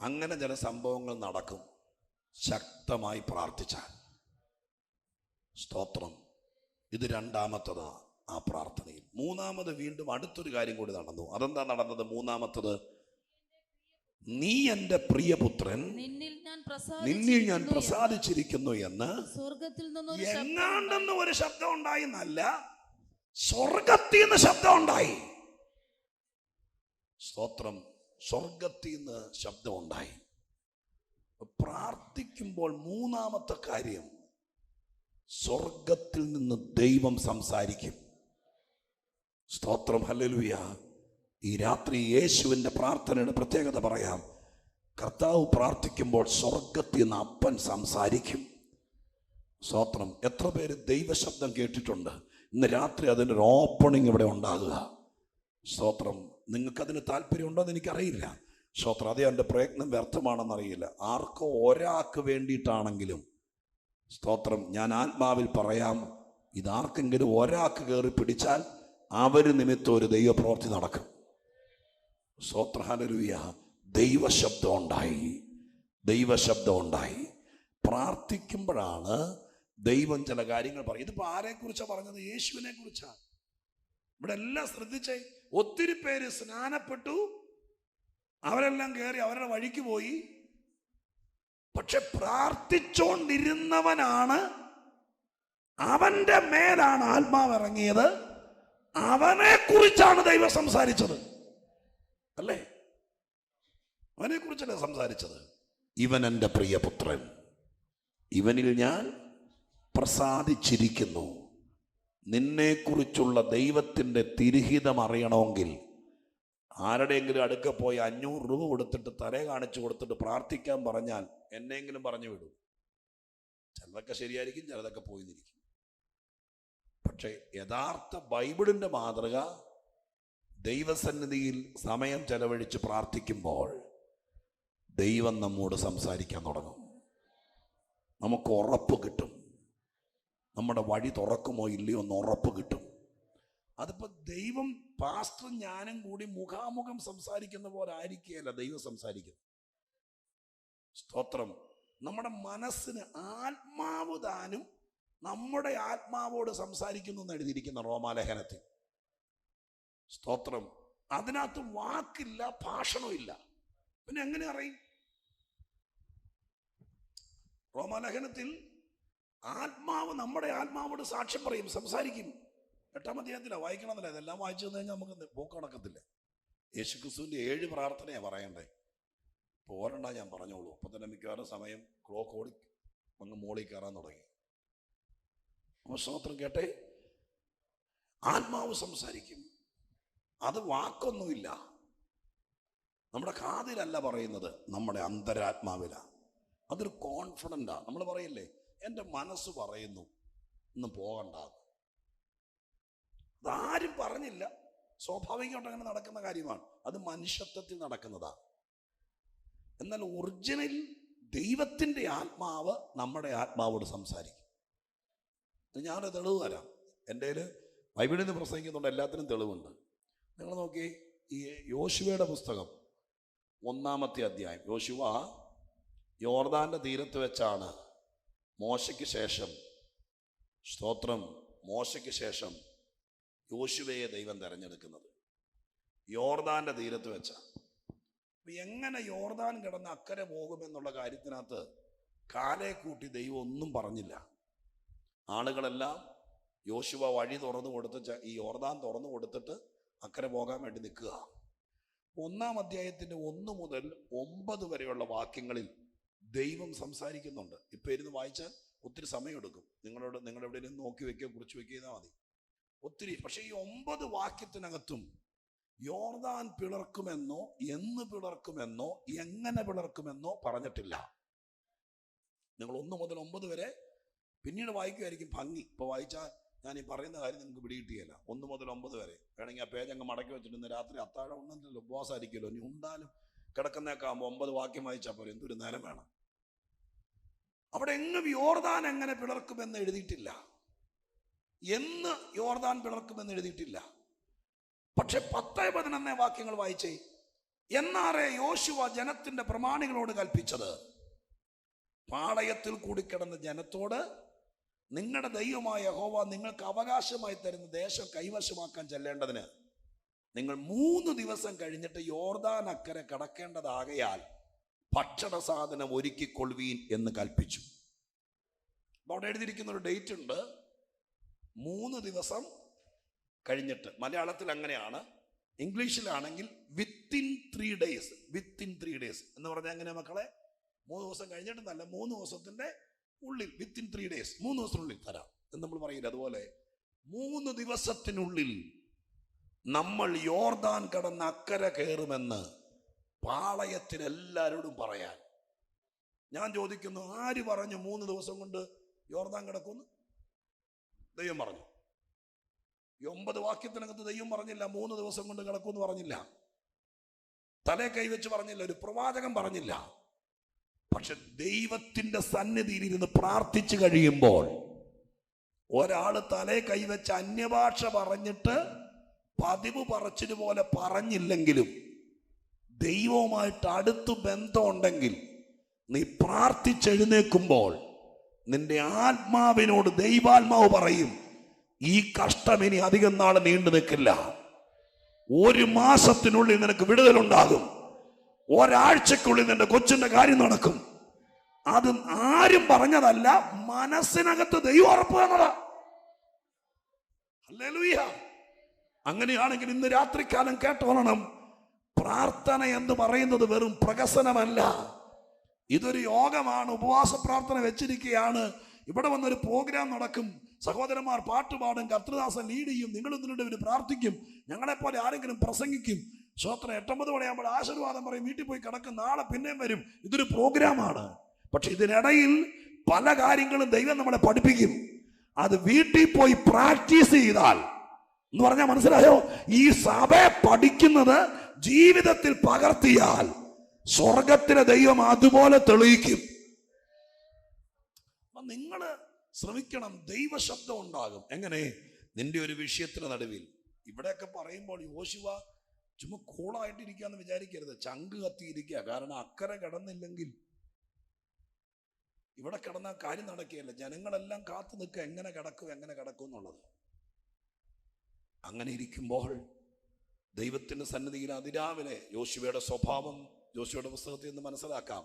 അങ്ങനെ ചില സംഭവങ്ങൾ നടക്കും ശക്തമായി പ്രാർത്ഥിച്ചാൽ. സ്തോത്രം. ഇത് രണ്ടാമത്തതാ ആ പ്രാർത്ഥനയിൽ. മൂന്നാമത് വീണ്ടും അടുത്തൊരു കാര്യം കൂടി നടന്നു. അതെന്താ നടന്നത്? മൂന്നാമത്തത് നീ എൻ്റെ പ്രിയപുത്രൻ, നിന്നിൽ ഞാൻ പ്രസാദിച്ചിരിക്കുന്നു എന്ന് സ്വർഗത്തിൽ എങ്ങാണ്ടെന്ന് ഒരു ശബ്ദം ഉണ്ടായി എന്നല്ല, സ്വർഗത്തിൽ നിന്ന് ശബ്ദം ഉണ്ടായി. സ്തോത്രം. സ്വർഗത്തിൽ നിന്ന് ശബ്ദം ഉണ്ടായി. പ്രാർത്ഥിക്കുമ്പോൾ മൂന്നാമത്തെ കാര്യം, സ്വർഗത്തിൽ നിന്ന് ദൈവം സംസാരിക്കും. സ്തോത്രം. ഹല്ലേലൂയ. ഈ രാത്രി യേശുവിൻ്റെ പ്രാർത്ഥനയുടെ പ്രത്യേകത പറയാം. കർത്താവ് പ്രാർത്ഥിക്കുമ്പോൾ സ്വർഗത്തിൽ നിന്ന് അപ്പൻ സംസാരിക്കും. സ്തോത്രം. എത്ര പേര് ദൈവശബ്ദം കേട്ടിട്ടുണ്ട്? ഇന്ന് രാത്രി അതിനൊരു ഓപ്പണിംഗ് ഇവിടെ ഉണ്ടാകുക. സ്തോത്രം. നിങ്ങൾക്കതിന് താല്പര്യമുണ്ടോ എന്ന് എനിക്കറിയില്ല. സ്തോത്രം. അതേ എൻ്റെ പ്രയത്നം വ്യർത്ഥമാണെന്നറിയില്ല. ആർക്കോ ഒരാൾക്ക് വേണ്ടിയിട്ടാണെങ്കിലും സ്തോത്രം, ഞാൻ ആത്മാവിൽ പറയാം, ഇതാർക്കെങ്കിലും ഒരാൾക്ക് കയറി പിടിച്ചാൽ അവർ നിമിത്തം ഒരു ദൈവപ്രവൃത്തി നടക്കും. സ്തോത്രം. ഹല്ലേലൂയ. ദൈവശബ്ദം ഉണ്ടായി. ദൈവശബ്ദം ഉണ്ടായി. പ്രാർത്ഥിക്കുമ്പോഴാണ് ദൈവം ചില കാര്യങ്ങൾ പറയും. ഇതിപ്പോൾ ആരെക്കുറിച്ചാണ് പറഞ്ഞത്? യേശുവിനെ കുറിച്ചാണ്. ഇവിടെ എല്ലാം ശ്രദ്ധിച്ചേ. ഒത്തിരി പേര് സ്നാനപ്പെട്ടു, അവരെല്ലാം കയറി അവരുടെ വഴിക്ക് പോയി. പക്ഷെ പ്രാർത്ഥിച്ചോണ്ടിരുന്നവനാണ്, അവന്റെ മേലാണ് ആത്മാവ് ഇറങ്ങിയത്. അവനെ കുറിച്ചാണ് ദൈവം സംസാരിച്ചത്, അല്ലേ? അവനെ കുറിച്ചല്ലേ സംസാരിച്ചത്? ഇവൻ എൻ്റെ പ്രിയപുത്രൻ, ഇവനിൽ ഞാൻ പ്രസാദിച്ചിരിക്കുന്നു. നിന്നെക്കുറിച്ചുള്ള ദൈവത്തിൻ്റെ തിരുഹിതം അറിയണമെങ്കിൽ ആരുടെയെങ്കിലും അടുക്ക പോയി 500 രൂപ കൊടുത്തിട്ട് തലേ കാണിച്ചു കൊടുത്തിട്ട് പ്രാർത്ഥിക്കാൻ പറഞ്ഞാൽ എന്നെങ്കിലും പറഞ്ഞു വിടും. ചിലതൊക്കെ ശരിയായിരിക്കും, ചിലതൊക്കെ പോയിന്നിരിക്കും. പക്ഷെ യഥാർത്ഥ ബൈബിളിൻ്റെ മാതൃക, ദൈവസന്നിധിയിൽ സമയം ചെലവഴിച്ച് പ്രാർത്ഥിക്കുമ്പോൾ ദൈവം നമ്മോട് സംസാരിക്കാൻ തുടങ്ങും. നമുക്ക് ഉറപ്പ് കിട്ടും. നമ്മുടെ വഴി തുറക്കുമോ ഇല്ലയോ എന്ന് ഉറപ്പ് കിട്ടും. അതിപ്പോൾ ദൈവം പാസ്റ്ററും ഞാനും കൂടി മുഖാമുഖം സംസാരിക്കുന്ന പോലെ ആയിരിക്കുകയല്ല ദൈവം സംസാരിക്കുന്നത്. സ്തോത്രം. നമ്മുടെ മനസ്സിന് ആത്മാവ് താനും നമ്മുടെ ആത്മാവോട് സംസാരിക്കുന്നു എന്ന് എഴുതിയിരിക്കുന്ന റോമാലേഖനത്തിൽ. സ്തോത്രം. അതിനകത്ത് വാക്കില്ല, ഭാഷണമില്ല. പിന്നെ എങ്ങനെ അറിയും? റോമാലേഖനത്തിൽ ആത്മാവ് നമ്മുടെ ആത്മാവോട് സാക്ഷ്യം പറയും, സംസാരിക്കും. 8-ാം അധ്യായത്തിലാണ്, വായിക്കണമെന്നില്ല. ഇതെല്ലാം വായിച്ചു തന്നു കഴിഞ്ഞാൽ നമുക്ക് പോക്ക് നടക്കത്തില്ല. യേശുക്രിസ്തുവിൻ്റെ 7 പ്രാർത്ഥനയാണ് പറയണ്ടേ. ഇപ്പോൾ ഓരണ്ട ഞാൻ പറഞ്ഞോളൂ. അപ്പം തന്നെ മിക്കവാറും സമയം ക്ലോക്ക് ഓടി അങ്ങ് മോളിൽ കയറാൻ തുടങ്ങി. അപ്പോൾ സ്തോത്രം കേട്ടെ. ആത്മാവ് സംസാരിക്കും. അത് വാക്കൊന്നുമില്ല. നമ്മുടെ കാതിലല്ല പറയുന്നത്, നമ്മുടെ അന്തരാത്മാവിലാണ്. അതൊരു കോൺഫിഡൻ്റാണ്. നമ്മൾ പറയില്ലേ, എൻ്റെ മനസ്സ് പറയുന്നു ഇന്ന് പോകണ്ട. അതാരും പറഞ്ഞില്ല, സ്വാഭാവികമായിട്ട് അങ്ങനെ നടക്കുന്ന കാര്യമാണ്. അത് മനുഷ്യത്വത്തിൽ നടക്കുന്നതാണ്. എന്നാൽ ഒറിജിനൽ ദൈവത്തിൻ്റെ ആത്മാവ് നമ്മുടെ ആത്മാവോട് സംസാരിക്കും. ഞാനൊരു തെളിവ് തരാം. എൻ്റെ ബൈബിളിൽ നിന്ന് പ്രസംഗിക്കുന്നുണ്ട്, എല്ലാത്തിനും തെളിവുണ്ട്. നിങ്ങൾ നോക്കി, ഈ യോശുവയുടെ പുസ്തകം 1-ാമത്തെ അധ്യായം. യോശുവ യോർദാൻ്റെ തീരത്ത് വെച്ചാണ് മോശയ്ക്ക് ശേഷം, സ്തോത്രം, മോശയ്ക്ക് ശേഷം യോശുവയെ ദൈവം തിരഞ്ഞെടുക്കുന്നത്. യോർദാൻ്റെ തീരത്ത് വെച്ചാണ്. എങ്ങനെ യോർദാൻ കിടന്ന് അക്കരെ പോകുമെന്നുള്ള കാര്യത്തിനകത്ത് കാലേ കൂട്ടി ദൈവം ഒന്നും പറഞ്ഞില്ല. ആളുകളെല്ലാം യോശുവ വഴി തുറന്നു കൊടുത്ത്, ഈ യോർദാൻ തുറന്നു കൊടുത്തിട്ട് അക്കരെ പോകാൻ വേണ്ടി നിൽക്കുക. 1-ാം അധ്യായത്തിൻ്റെ 1 മുതൽ 9 വരെയുള്ള വാക്യങ്ങളിൽ ദൈവം സംസാരിക്കുന്നുണ്ട്. ഇപ്പം ഇരുന്ന് വായിച്ചാൽ ഒത്തിരി സമയമെടുക്കും. നിങ്ങളെവിടെയും നോക്കി വെക്കുകയോ കുറിച്ച് വെക്കുകയോ മതി, ഒത്തിരി. പക്ഷെ ഈ 9 വാക്യത്തിനകത്തും യോർദാൻ പിളർക്കുമെന്നോ, എന്ന് പിളർക്കുമെന്നോ, എങ്ങനെ പിളർക്കുമെന്നോ പറഞ്ഞിട്ടില്ല. നിങ്ങൾ 1 മുതൽ 9 വരെ പിന്നീട് വായിക്കുമായിരിക്കും ഭംഗി. ഇപ്പോൾ വായിച്ചാൽ ഞാൻ ഈ പറയുന്ന കാര്യം നിങ്ങൾക്ക് പിടികിട്ടിയല്ല. 1 മുതൽ 9 വരെ വേണമെങ്കിൽ ആ പേജ് അങ്ങ് മടക്കി വെച്ചിട്ട് ഇന്ന് രാത്രി അത്താഴം ഉണ്ടെന്നല്ലോ, ഉപവാസമായിരിക്കുമല്ലോ, ഇനി ഉണ്ടാലും കിടക്കുന്നേക്കാകുമ്പോൾ 9 വാക്യം വായിച്ചാൽ പോരെ, എന്തൊരു നേരം വേണം. അവിടെ എങ്ങും യോർദാൻ എങ്ങനെ പിളർക്കുമെന്ന് എഴുതിയിട്ടില്ല, എന്ന് യോർദാൻ പിളർക്കുമെന്ന് എഴുതിയിട്ടില്ല. പക്ഷെ 10-11 വാക്യങ്ങൾ വായിച്ചേ. എന്നാറേ യോശുവ ജനത്തിന്റെ പ്രമാണികളോട് കൽപ്പിച്ചത്, പാളയത്തിൽ കൂടി കിടന്ന ജനത്തോട്, നിങ്ങളുടെ ദൈവമായ യഹോവ നിങ്ങൾക്ക് അവകാശമായി തരുന്ന ദേശം കൈവശമാക്കാൻ ചെല്ലേണ്ടതിന് നിങ്ങൾ 3 ദിവസം കഴിഞ്ഞിട്ട് യോർദാൻ അക്കരെ കടക്കേണ്ടതാകയാൽ ഭക്ഷണ സാധനം ഒരുക്കിക്കൊള്ളുവീൻ എന്ന് കൽപ്പിച്ചു. അവിടെ എഴുതിയിരിക്കുന്ന ഒരു ഡേറ്റ് ഉണ്ട്, 3 ദിവസം കഴിഞ്ഞിട്ട്. മലയാളത്തിൽ അങ്ങനെയാണ്, ഇംഗ്ലീഷിലാണെങ്കിൽ വിത്തിൻ 3 days. വിത്തിൻ 3 days എന്ന് പറഞ്ഞാൽ എങ്ങനെ മക്കളെ? 3 ദിവസം കഴിഞ്ഞിട്ടെന്നല്ല, 3 ദിവസത്തിന്റെ ഉള്ളിൽ. വിത്തിൻ 3 days, 3 ദിവസത്തിനുള്ളിൽ തരാം എന്ന് നമ്മൾ പറയില്ല. അതുപോലെ 3 ദിവസത്തിനുള്ളിൽ നമ്മൾ യോർദാൻ കടന്ന് അക്കരെ കയറുമെന്ന് പാളയത്തിന് എല്ലാവരോടും പറയാൻ. ഞാൻ ചോദിക്കുന്നു, ആര് പറഞ്ഞു 3 ദിവസം കൊണ്ട് യോർദാൻ കിടക്കുമെന്ന്? ദൈവം പറഞ്ഞു. 9 വാക്യത്തിനകത്ത് ദൈവം പറഞ്ഞില്ല 3 ദിവസം കൊണ്ട് കിടക്കുമെന്ന് പറഞ്ഞില്ല. തലേ കൈവച്ച് പറഞ്ഞില്ല, ഒരു പ്രവാചകൻ പറഞ്ഞില്ല. പക്ഷെ ദൈവത്തിന്റെ സന്നിധിയിൽ ഇരുന്ന് പ്രാർത്ഥിച്ചു കഴിയുമ്പോൾ ഒരാള് തലേ കൈവച്ച് അന്യഭാഷ പറഞ്ഞിട്ട് പതിവ് പറച്ചിന് പോലെ പറഞ്ഞില്ലെങ്കിലും ദൈവവുമായിട്ട് അടുത്ത് ബന്ധമുണ്ടെങ്കിൽ നീ പ്രാർത്ഥിച്ചെഴുന്നേൽക്കുമ്പോൾ നിന്റെ ആത്മാവിനോട് ദൈവാത്മാവ് പറയും, ഈ കഷ്ടം ഇനി അധികം നാൾ നീണ്ടു നിൽക്കില്ല. 1 മാസത്തിനുള്ളിൽ നിനക്ക് വിടുതലുണ്ടാകും. ഒരാഴ്ചക്കുള്ളിൽ നിന്റെ കൊച്ചിന്റെ കാര്യം നടക്കും. അത് ആരും പറഞ്ഞതല്ല, മനസ്സിനകത്ത് ദൈവം ഉറപ്പ് തന്നതാ. ഹല്ലേലൂയ. അങ്ങനെയാണെങ്കിൽ ഇന്ന് രാത്രികാലം കേട്ടോളണം, പ്രാർത്ഥന എന്ന് പറയുന്നത് വെറും പ്രകസനമല്ല. ഇതൊരു യോഗമാണ്. ഉപവാസ പ്രാർത്ഥന വെച്ചിരിക്കുകയാണ്. ഇവിടെ വന്നൊരു പ്രോഗ്രാം നടക്കും, സഹോദരന്മാർ പാട്ടുപാടും, കർത്തൃദാസൻ ലീഡ് ചെയ്യും, നിങ്ങളും ഇതിനുവേണ്ടി പ്രാർത്ഥിക്കും, ഞങ്ങളെപ്പോലെ ആരെങ്കിലും പ്രസംഗിക്കും. സ്വോത്രം 8-9 മണിയാകുമ്പോൾ ആശീർവാദം പറയും, വീട്ടിൽ പോയി കിടക്കും, നാളെ പിന്നെയും വരും. ഇതൊരു പ്രോഗ്രാമാണ്. പക്ഷെ ഇതിനിടയിൽ പല കാര്യങ്ങളും ദൈവം നമ്മളെ പഠിപ്പിക്കും. അത് വീട്ടിൽ പോയി പ്രാക്ടീസ് ചെയ്താൽ എന്ന് പറഞ്ഞാൽ മനസ്സിലായോ? ഈ സഭയെ പഠിക്കുന്നത് ജീവിതത്തിൽ പകർത്തിയാൽ സ്വർഗത്തിലെ ദൈവം അതുപോലെ തെളിയിക്കും. നിങ്ങൾ ശ്രമിക്കണം, ദൈവശബ്ദം ഉണ്ടാകും. എങ്ങനെ? നിന്റെ ഒരു വിഷയത്തിന് നടുവിൽ. ഇവിടെയൊക്കെ പറയുമ്പോൾ യോശുവ ചുമ്മാ കൂളായിട്ടിരിക്കാന്ന് വിചാരിക്കരുത്, ചങ്ക് കത്തിയിരിക്കുക. കാരണം അക്കരെ കിടന്നില്ലെങ്കിൽ ഇവിടെ കിടന്ന കാര്യം നടക്കുകയല്ല. ജനങ്ങളെല്ലാം കാത്തു നിൽക്കുക, എങ്ങനെ കിടക്കും എന്നുള്ളത്. അങ്ങനെ ഇരിക്കുമ്പോൾ ദൈവത്തിന്റെ സന്നിധിയിൽ അതിരാവിലെ, യോശുവയുടെ സ്വഭാവം യോശുവയുടെ പുസ്തകത്തിൽ നിന്ന് മനസ്സിലാക്കാം,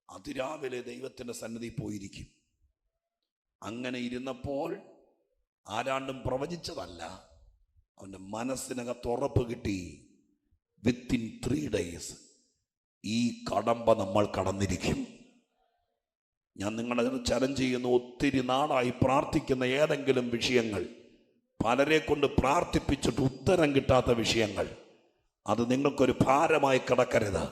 അതിരാവിലെ ദൈവത്തിന്റെ സന്നിധി പോയിരിക്കും. അങ്ങനെ ഇരുന്നപ്പോൾ ആരാണ്ടും പ്രവചിച്ചതല്ല, അവന്റെ മനസ്സിനകത്ത് ഉറപ്പ് കിട്ടി, വിത്തിൻ 3 days ഈ കടമ്പ നമ്മൾ കടന്നിരിക്കും. ഞാൻ നിങ്ങളെ ചലഞ്ച് ചെയ്യുന്നു, ഒത്തിരി നാളായി പ്രാർത്ഥിക്കുന്ന ഏതെങ്കിലും വിഷയങ്ങൾ, പലരെ കൊണ്ട് പ്രാർത്ഥിപ്പിച്ചിട്ട് ഉത്തരം കിട്ടാത്ത വിഷയങ്ങൾ, അത് നിങ്ങൾക്കൊരു ഭാരമായി കിടക്കരുത്.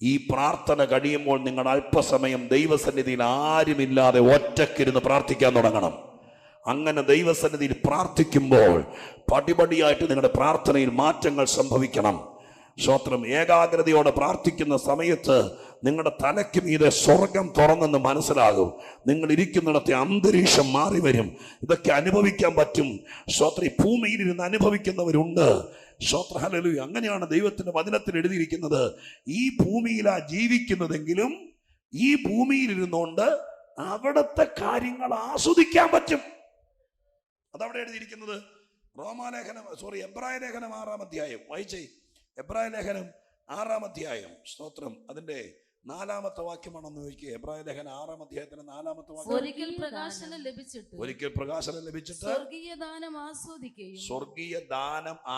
ഈ പ്രാർത്ഥന കഴിയുമ്പോൾ നിങ്ങൾ അല്പസമയം ദൈവസന്നിധിയിൽ ആരുമില്ലാതെ ഒറ്റക്കിരുന്ന് പ്രാർത്ഥിക്കാൻ തുടങ്ങണം. അങ്ങനെ ദൈവസന്നിധിയിൽ പ്രാർത്ഥിക്കുമ്പോൾ പടിപടിയായിട്ട് നിങ്ങളുടെ പ്രാർത്ഥനയിൽ മാറ്റങ്ങൾ സംഭവിക്കണം. സ്തോത്രം. ഏകാഗ്രതയോടെ പ്രാർത്ഥിക്കുന്ന സമയത്ത് നിങ്ങളുടെ തലയ്ക്ക് മീതെ സ്വർഗം തുറന്നെന്ന് മനസ്സിലാകും. നിങ്ങൾ ഇരിക്കുന്നിടത്തെ അന്തരീക്ഷം മാറി വരും. ഇതൊക്കെ അനുഭവിക്കാൻ പറ്റും. സ്തോത്രം. ഭൂമിയിലിരുന്ന് അനുഭവിക്കുന്നവരുണ്ട്. സ്തോത്രം. ഹല്ലേലൂയ. അങ്ങനെയാണ് ദൈവത്തിന്റെ വചനത്തിൽ എഴുതിയിരിക്കുന്നത്. ഈ ഭൂമിയിലാ ജീവിക്കുന്നതെങ്കിലും ഈ ഭൂമിയിലിരുന്നുകൊണ്ട് അവിടുത്തെ കാര്യങ്ങൾ ആസ്വദിക്കാൻ പറ്റും. അതവിടെ എഴുതിയിരിക്കുന്നത്. എബ്രായ ലേഖനം 6-ാം അധ്യായം വായിച്ചേ. എബ്രായ ലേഖനം 6-ാം അധ്യായം. സ്തോത്രം. അതിന്റെ 4-ാമത്തെ വാക്യമാണെന്ന് ചോദിക്കുക. എബ്രായ ലേഖനം 6-ാം അധ്യായത്തിന് 4-ാമത്തെ വാക്യം. ഒരിക്കൽ പ്രകാശനം ലഭിച്ചിട്ട് സ്വർഗീയ ദാനം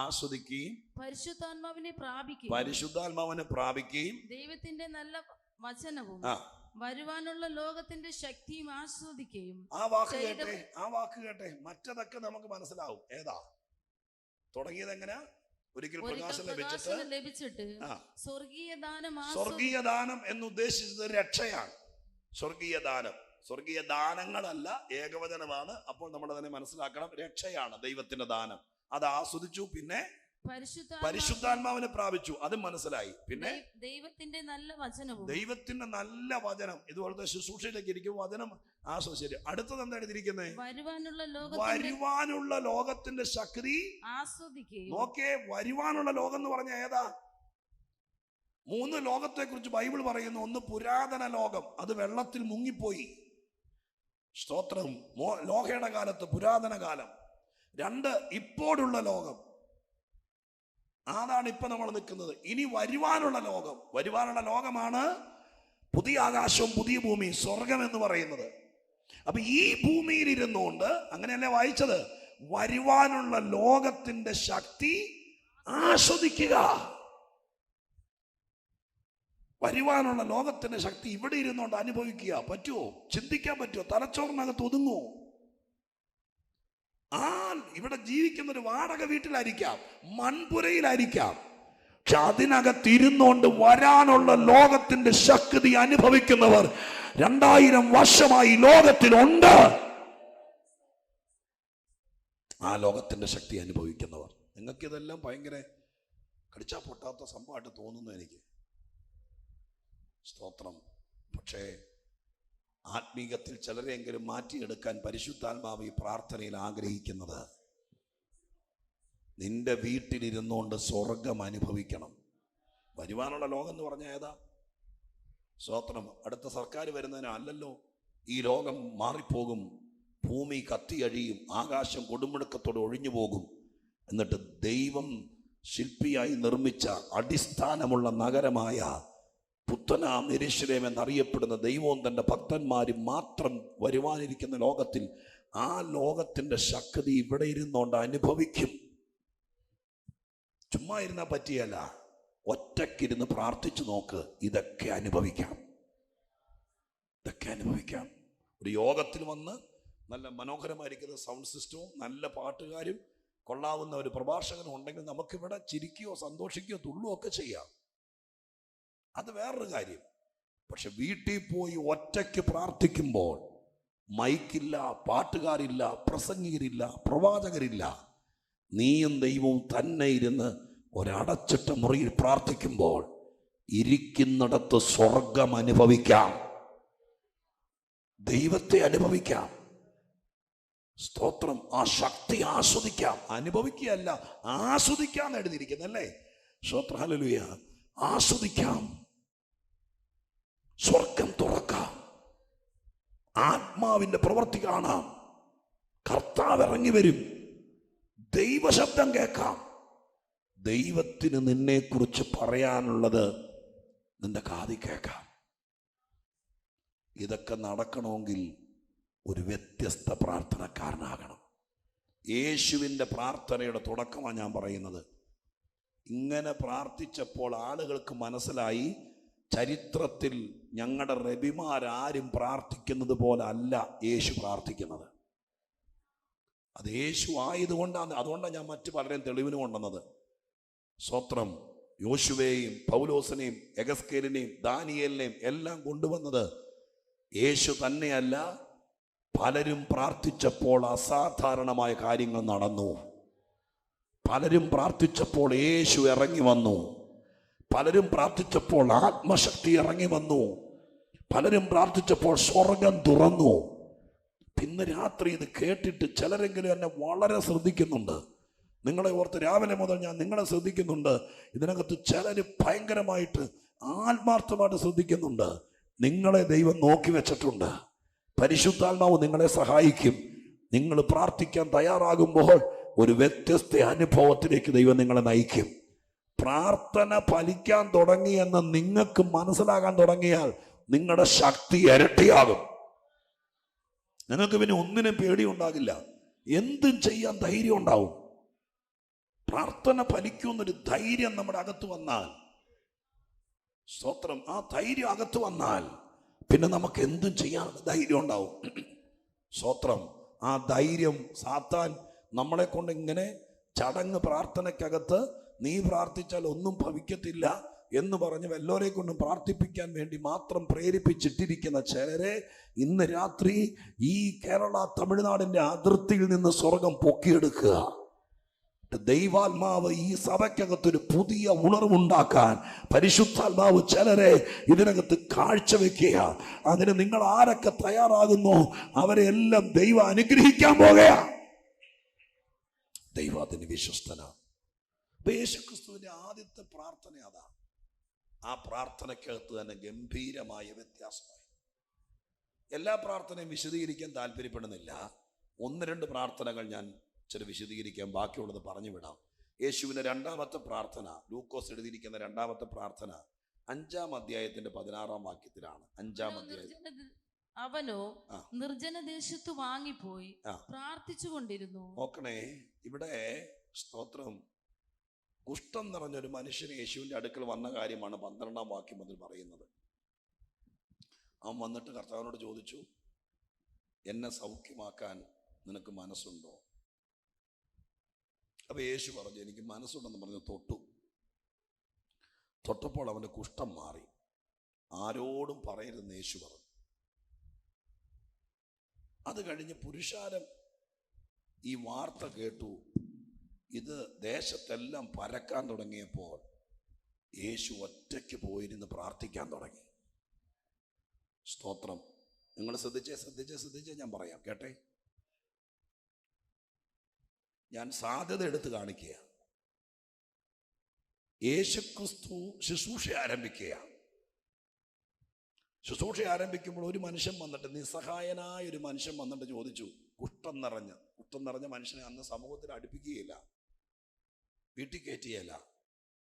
ആസ്വദിക്കുകയും പരിശുദ്ധാത്മാവിനെ പ്രാപിക്കുകയും ദൈവത്തിന്റെ നല്ല വചനവും വരുവാനുള്ള ലോകത്തിന്റെ ശക്തിയും ആസ്വദിക്കുകയും. ആ വാക്ക് കേട്ടെ. മറ്റതൊക്കെ നമുക്ക് മനസ്സിലാവും. ഏതാ തുടങ്ങിയത്? എങ്ങനെയാ? ഒരിക്കൽ പ്രകാശം ലഭിച്ചിട്ട് സ്വർഗീയ ദാനം എന്ന് ഉദ്ദേശിച്ചത് രക്ഷയാണ്. സ്വർഗീയ ദാനങ്ങളല്ല, ഏകവചനമാണ്. അപ്പോൾ നമ്മൾ അതിനെ മനസ്സിലാക്കണം. രക്ഷയാണ് ദൈവത്തിന്റെ ദാനം. അത് ആസ്വദിച്ചു. പിന്നെ പരിശുദ്ധാത്മാവിനെ പ്രാപിച്ചു, അത് മനസ്സിലായി. പിന്നെ ദൈവത്തിന്റെ നല്ല വചനം. ഇതുപോലത്തെ ശുശ്രൂഷയിലേക്ക് ഇരിക്കും വചനം ആസ്വദിച്ചു. അടുത്തത് എന്താ എഴുതിയിരിക്കുന്നത്? വരുവാനുള്ള ലോകത്തിന്റെ ശക്തി ആസ്വദിക്കുകയും. നോക്കേ, വരുവാനുള്ള ലോകം എന്ന് പറഞ്ഞ ഏതാ? 3 ലോകത്തെ കുറിച്ച് ബൈബിൾ പറയുന്നു. ഒന്ന് പുരാതന ലോകം, അത് വെള്ളത്തിൽ മുങ്ങിപ്പോയി. സ്തോത്രം. നോഹയുടെ കാലത്ത് പുരാതന കാലം. 2 ഇപ്പോഴുള്ള ലോകം. അതാണ് ഇപ്പൊ നമ്മൾ നിൽക്കുന്നത്. ഇനി വരുവാനുള്ള ലോകമാണ് പുതിയ ആകാശവും പുതിയ ഭൂമിയും, സ്വർഗം എന്ന് പറയുന്നത്. അപ്പൊ ഈ ഭൂമിയിൽ ഇരുന്നുകൊണ്ട്, അങ്ങനെയല്ലേ വായിച്ചത്, വരുവാനുള്ള ലോകത്തിന്റെ ശക്തി ആസ്വദിക്കുക. വരുവാനുള്ള ലോകത്തിന്റെ ശക്തി ഇവിടെ ഇരുന്നുകൊണ്ട് അനുഭവിക്കുക. പറ്റുമോ? ചിന്തിക്കാൻ പറ്റുമോ? തലച്ചോറിനകത്ത് ഒതുങ്ങുമോ? ഇവിടെ ജീവിക്കുന്ന ഒരു വാടക വീട്ടിലായിരിക്കാം, മൺപുരയിലായിരിക്കാം, പക്ഷെ അതിനകത്തിരുന്നുകൊണ്ട് വരാനുള്ള ലോകത്തിന്റെ ശക്തി അനുഭവിക്കുന്നവർ 2000 വർഷമായി ലോകത്തിലുണ്ട്. ആ ലോകത്തിന്റെ ശക്തി അനുഭവിക്കുന്നവർ. നിങ്ങൾക്കിതെല്ലാം ഭയങ്കര കടിച്ചാ പൊട്ടാത്ത സംഭവമായിട്ട് തോന്നുന്നു എനിക്ക്. സ്തോത്രം. പക്ഷേ ആത്മീകത്തിൽ ചിലരെങ്കിലും മാറ്റിയെടുക്കാൻ പരിശുദ്ധാത്മാവ് ഈ പ്രാർത്ഥനയിൽ ആഗ്രഹിക്കുന്നത്, നിന്റെ വീട്ടിലിരുന്നുകൊണ്ട് സ്വർഗം അനുഭവിക്കണം. വരുവാനുള്ള ലോകം എന്ന് പറഞ്ഞാൽ ഏതാ? സ്തോത്രം. അടുത്ത സർക്കാർ വരുന്നതിനല്ലല്ലോ. ഈ ലോകം മാറിപ്പോകും, ഭൂമി കത്തിയഴിയും, ആകാശം കൊടുമുടുക്കത്തോടെ ഒഴിഞ്ഞു പോകും. എന്നിട്ട് ദൈവം ശില്പിയായി നിർമ്മിച്ച അടിസ്ഥാനമുള്ള നഗരമായ പുത്തനാം യെരൂശലേം എന്നറിയപ്പെടുന്ന ദൈവവും തൻ്റെ ഭക്തന്മാരും മാത്രം വരുവാനിരിക്കുന്ന ലോകത്തിൽ, ആ ലോകത്തിൻ്റെ ശക്തി ഇവിടെ ഇരുന്നുകൊണ്ട് അനുഭവിക്കും. ചുമ്മാ ഇരുന്നാൽ പറ്റിയല്ല, ഒറ്റക്കിരുന്ന് പ്രാർത്ഥിച്ചു നോക്ക്. ഇതൊക്കെ അനുഭവിക്കാം. ഒരു യോഗത്തിൽ വന്ന് നല്ല മനോഹരമായിരിക്കുന്ന സൗണ്ട് സിസ്റ്റവും നല്ല പാട്ടുകാരും കൊള്ളാവുന്ന ഒരു പ്രഭാഷകനും ഉണ്ടെങ്കിൽ നമുക്കിവിടെ ചിരിക്കുകയോ സന്തോഷിക്കുകയോ തുള്ളുകയോ ഒക്കെ ചെയ്യാം. അത് വേറൊരു കാര്യം. പക്ഷെ വീട്ടിൽ പോയി ഒറ്റയ്ക്ക് പ്രാർത്ഥിക്കുമ്പോൾ മൈക്കില്ല, പാട്ടുകാരില്ല, പ്രസംഗികരില്ല, പ്രവാചകരില്ല, നീയും ദൈവവും തന്നെ ഇരുന്ന് ഒരടച്ചിട്ട മുറിയിൽ പ്രാർത്ഥിക്കുമ്പോൾ ഇരിക്കുന്നിടത്ത് സ്വർഗം അനുഭവിക്കാം, ദൈവത്തെ അനുഭവിക്കാം. സ്തോത്രം. ആ ശക്തി ആസ്വദിക്കാം. അനുഭവിക്കുകയല്ല, ആസ്വദിക്കാൻ എഴുതിയിരിക്കുന്നല്ലേ. സ്തോത്രം. ഹല്ലേലൂയ. ആസ്വദിക്കാം. സ്വർഗം തുറക്കാം. ആത്മാവിന്റെ പ്രവൃത്തി കാണാം. കർത്താവ് ഇറങ്ങി വരും. ദൈവശബ്ദം കേൾക്കാം. ദൈവത്തിന് നിന്നെക്കുറിച്ച് പറയാനുള്ളത് നിന്റെ കാതിൽ കേൾക്കാം. ഇതൊക്കെ നടക്കണമെങ്കിൽ ഒരു വ്യത്യസ്ത പ്രാർത്ഥനക്കാരനാകണം. യേശുവിൻ്റെ പ്രാർത്ഥനയുടെ തുടക്കമാണ് ഞാൻ പറയുന്നത്. ഇങ്ങനെ പ്രാർത്ഥിച്ചപ്പോൾ ആളുകൾക്ക് മനസ്സിലായി, ചരിത്രത്തിൽ ഞങ്ങളുടെ റബിമാരാരും പ്രാർത്ഥിക്കുന്നത് പോലെ അല്ല യേശു പ്രാർത്ഥിക്കുന്നത്. അത് യേശു ആയതുകൊണ്ടാണ്. അതുകൊണ്ടാണ് ഞാൻ മറ്റു പലരെയും തെളിവിന് കൊണ്ടുവന്നത്. സ്തോത്രം. യോശുവയെയും പൗലോസിനെയും എഗസ്കേലിനെയും ദാനിയേലിനെയും എല്ലാം കൊണ്ടുവന്നത് യേശു തന്നെയല്ല. പലരും പ്രാർത്ഥിച്ചപ്പോൾ അസാധാരണമായ കാര്യങ്ങൾ നടന്നു. പലരും പ്രാർത്ഥിച്ചപ്പോൾ യേശു ഇറങ്ങി വന്നു. പലരും പ്രാർത്ഥിച്ചപ്പോൾ ആത്മശക്തി ഇറങ്ങി വന്നു. പലരും പ്രാർത്ഥിച്ചപ്പോൾ സ്വർഗം തുറന്നു. ഇന്ന് രാത്രി ഇത് കേട്ടിട്ട് ചിലരെങ്കിലും എന്നെ വളരെ ശ്രദ്ധിക്കുന്നുണ്ട്. നിങ്ങളെ ഓർത്ത് രാവിലെ മുതൽ ഞാൻ നിങ്ങളെ ശ്രദ്ധിക്കുന്നുണ്ട്. ഇതിനകത്ത് ചിലർ ഭയങ്കരമായിട്ട് ആത്മാർത്ഥമായിട്ട് ശ്രദ്ധിക്കുന്നുണ്ട്. നിങ്ങളെ ദൈവം നോക്കി വെച്ചിട്ടുണ്ട്. പരിശുദ്ധാത്മാവ് നിങ്ങളെ സഹായിക്കും. നിങ്ങൾ പ്രാർത്ഥിക്കാൻ തയ്യാറാകുമ്പോൾ ഒരു വ്യത്യസ്ത അനുഭവത്തിലേക്ക് ദൈവം നിങ്ങളെ നയിക്കും. പ്രാർത്ഥന ഫലിക്കാൻ തുടങ്ങിയെന്ന് നിങ്ങൾക്ക് മനസ്സിലാകാൻ തുടങ്ങിയാൽ നിങ്ങളുടെ ശക്തി ഇരട്ടിയാകും. നിങ്ങൾക്ക് പിന്നെ ഒന്നിനും പേടിയുണ്ടാകില്ല. എന്തും ചെയ്യാൻ ധൈര്യം ഉണ്ടാവും. പ്രാർത്ഥന ഫലിക്കുമെന്നൊരു ധൈര്യം നമ്മുടെ അകത്ത് വന്നാൽ, സ്തോത്രം, ആ ധൈര്യം അകത്ത് വന്നാൽ പിന്നെ നമുക്ക് എന്തും ചെയ്യാൻ ധൈര്യം ഉണ്ടാവും. സ്തോത്രം. ആ ധൈര്യം സാത്താൻ നമ്മളെ കൊണ്ട് ഇങ്ങനെ ചടങ്ങ് പ്രാർത്ഥനയ്ക്കകത്ത് നീ പ്രാർത്ഥിച്ചാൽ ഒന്നും ഭവിക്കത്തില്ല എന്ന് പറഞ്ഞ് വല്ലവരെ കൊണ്ടും പ്രാർത്ഥിപ്പിക്കാൻ വേണ്ടി മാത്രം പ്രേരിപ്പിച്ചിട്ടിരിക്കുന്ന ചിലരെ ഇന്ന് രാത്രി ഈ കേരള തമിഴ്നാടിൻ്റെ അതിർത്തിയിൽ നിന്ന് സ്വർഗം പൊക്കിയെടുക്കുക. ദൈവാത്മാവ് ഈ സഭയ്ക്കകത്തൊരു പുതിയ ഉണർവുണ്ടാക്കാൻ പരിശുദ്ധാത്മാവ് ചിലരെ ഇതിനകത്ത് കാഴ്ചവെക്കുക. അങ്ങനെ നിങ്ങൾ ആരൊക്കെ തയ്യാറാകുന്നോ അവരെ എല്ലാം ദൈവം അനുഗ്രഹിക്കാൻ പോകുക. ദൈവം അതിന് വിശ്വസ്തനാണ്. യേശുക്രിസ്തുവിന്റെ ആദ്യത്തെ പ്രാർത്ഥന അതാ. ആ പ്രാർത്ഥനയ്ക്കകത്ത് തന്നെ ഗംഭീരമായ വ്യത്യാസമായി. എല്ലാ പ്രാർത്ഥനയും വിശദീകരിക്കാൻ താല്പര്യപ്പെടുന്നില്ല. 1-2 പ്രാർത്ഥനകൾ ഞാൻ വിശദീകരിക്കാൻ ബാക്കിയുള്ളത് പറഞ്ഞു വിടാം. യേശുവിന്റെ രണ്ടാമത്തെ പ്രാർത്ഥന, ലൂക്കോസ് എഴുതിയിരിക്കുന്ന രണ്ടാമത്തെ പ്രാർത്ഥന 5-ാം അധ്യായത്തിന്റെ 16-ാം വാക്യത്തിലാണ്. 5-ാം അധ്യായം. അവനോ നിർജ്ജന ദേശത്ത് വാങ്ങിപ്പോയി പ്രാർത്ഥിച്ചു കൊണ്ടിരുന്നു. നോക്കണേ, ഇവിടെ സ്തോത്രം, കുഷ്ഠം നിറഞ്ഞൊരു മനുഷ്യന് യേശുവിന്റെ അടുക്കൽ വന്ന കാര്യമാണ് 12-ാം വാക്യം മുതൽ പറയുന്നത്. അവൻ വന്നിട്ട് കർത്താവിനോട് ചോദിച്ചു, എന്നെ സൗഖ്യമാക്കാൻ നിനക്ക് മനസ്സുണ്ടോ? അപ്പൊ യേശു പറഞ്ഞു, എനിക്ക് മനസ്സുണ്ടെന്ന് പറഞ്ഞ് തൊട്ടപ്പോൾ അവന്റെ കുഷ്ഠം മാറി. ആരോടും പറയരുതെന്ന് യേശു പറഞ്ഞു. അത് കഴിഞ്ഞ് പുരുഷാരം ഈ വാർത്ത കേട്ടു. ഇത് ദേശത്തെല്ലാം പരക്കാൻ തുടങ്ങിയപ്പോൾ യേശു ഒറ്റയ്ക്ക് പോയിരുന്ന് പ്രാർത്ഥിക്കാൻ തുടങ്ങി. സ്തോത്രം. നിങ്ങൾ ശ്രദ്ധിച്ചേ ഞാൻ പറയാം, കേട്ടെ. ഞാൻ സാധ്യത എടുത്ത് കാണിക്കുക. യേശുക്രിസ്തു ശുശ്രൂഷ ആരംഭിക്കുമ്പോൾ ഒരു മനുഷ്യൻ വന്നിട്ട്, നിസ്സഹായനായ ഒരു മനുഷ്യൻ വന്നിട്ട് ചോദിച്ചു, കുഷ്ഠം നിറഞ്ഞ മനുഷ്യനെ അന്ന് സമൂഹത്തിൽ അടുപ്പിക്കുകയില്ല, വീട്ടിൽ കയറ്റുകയില്ല,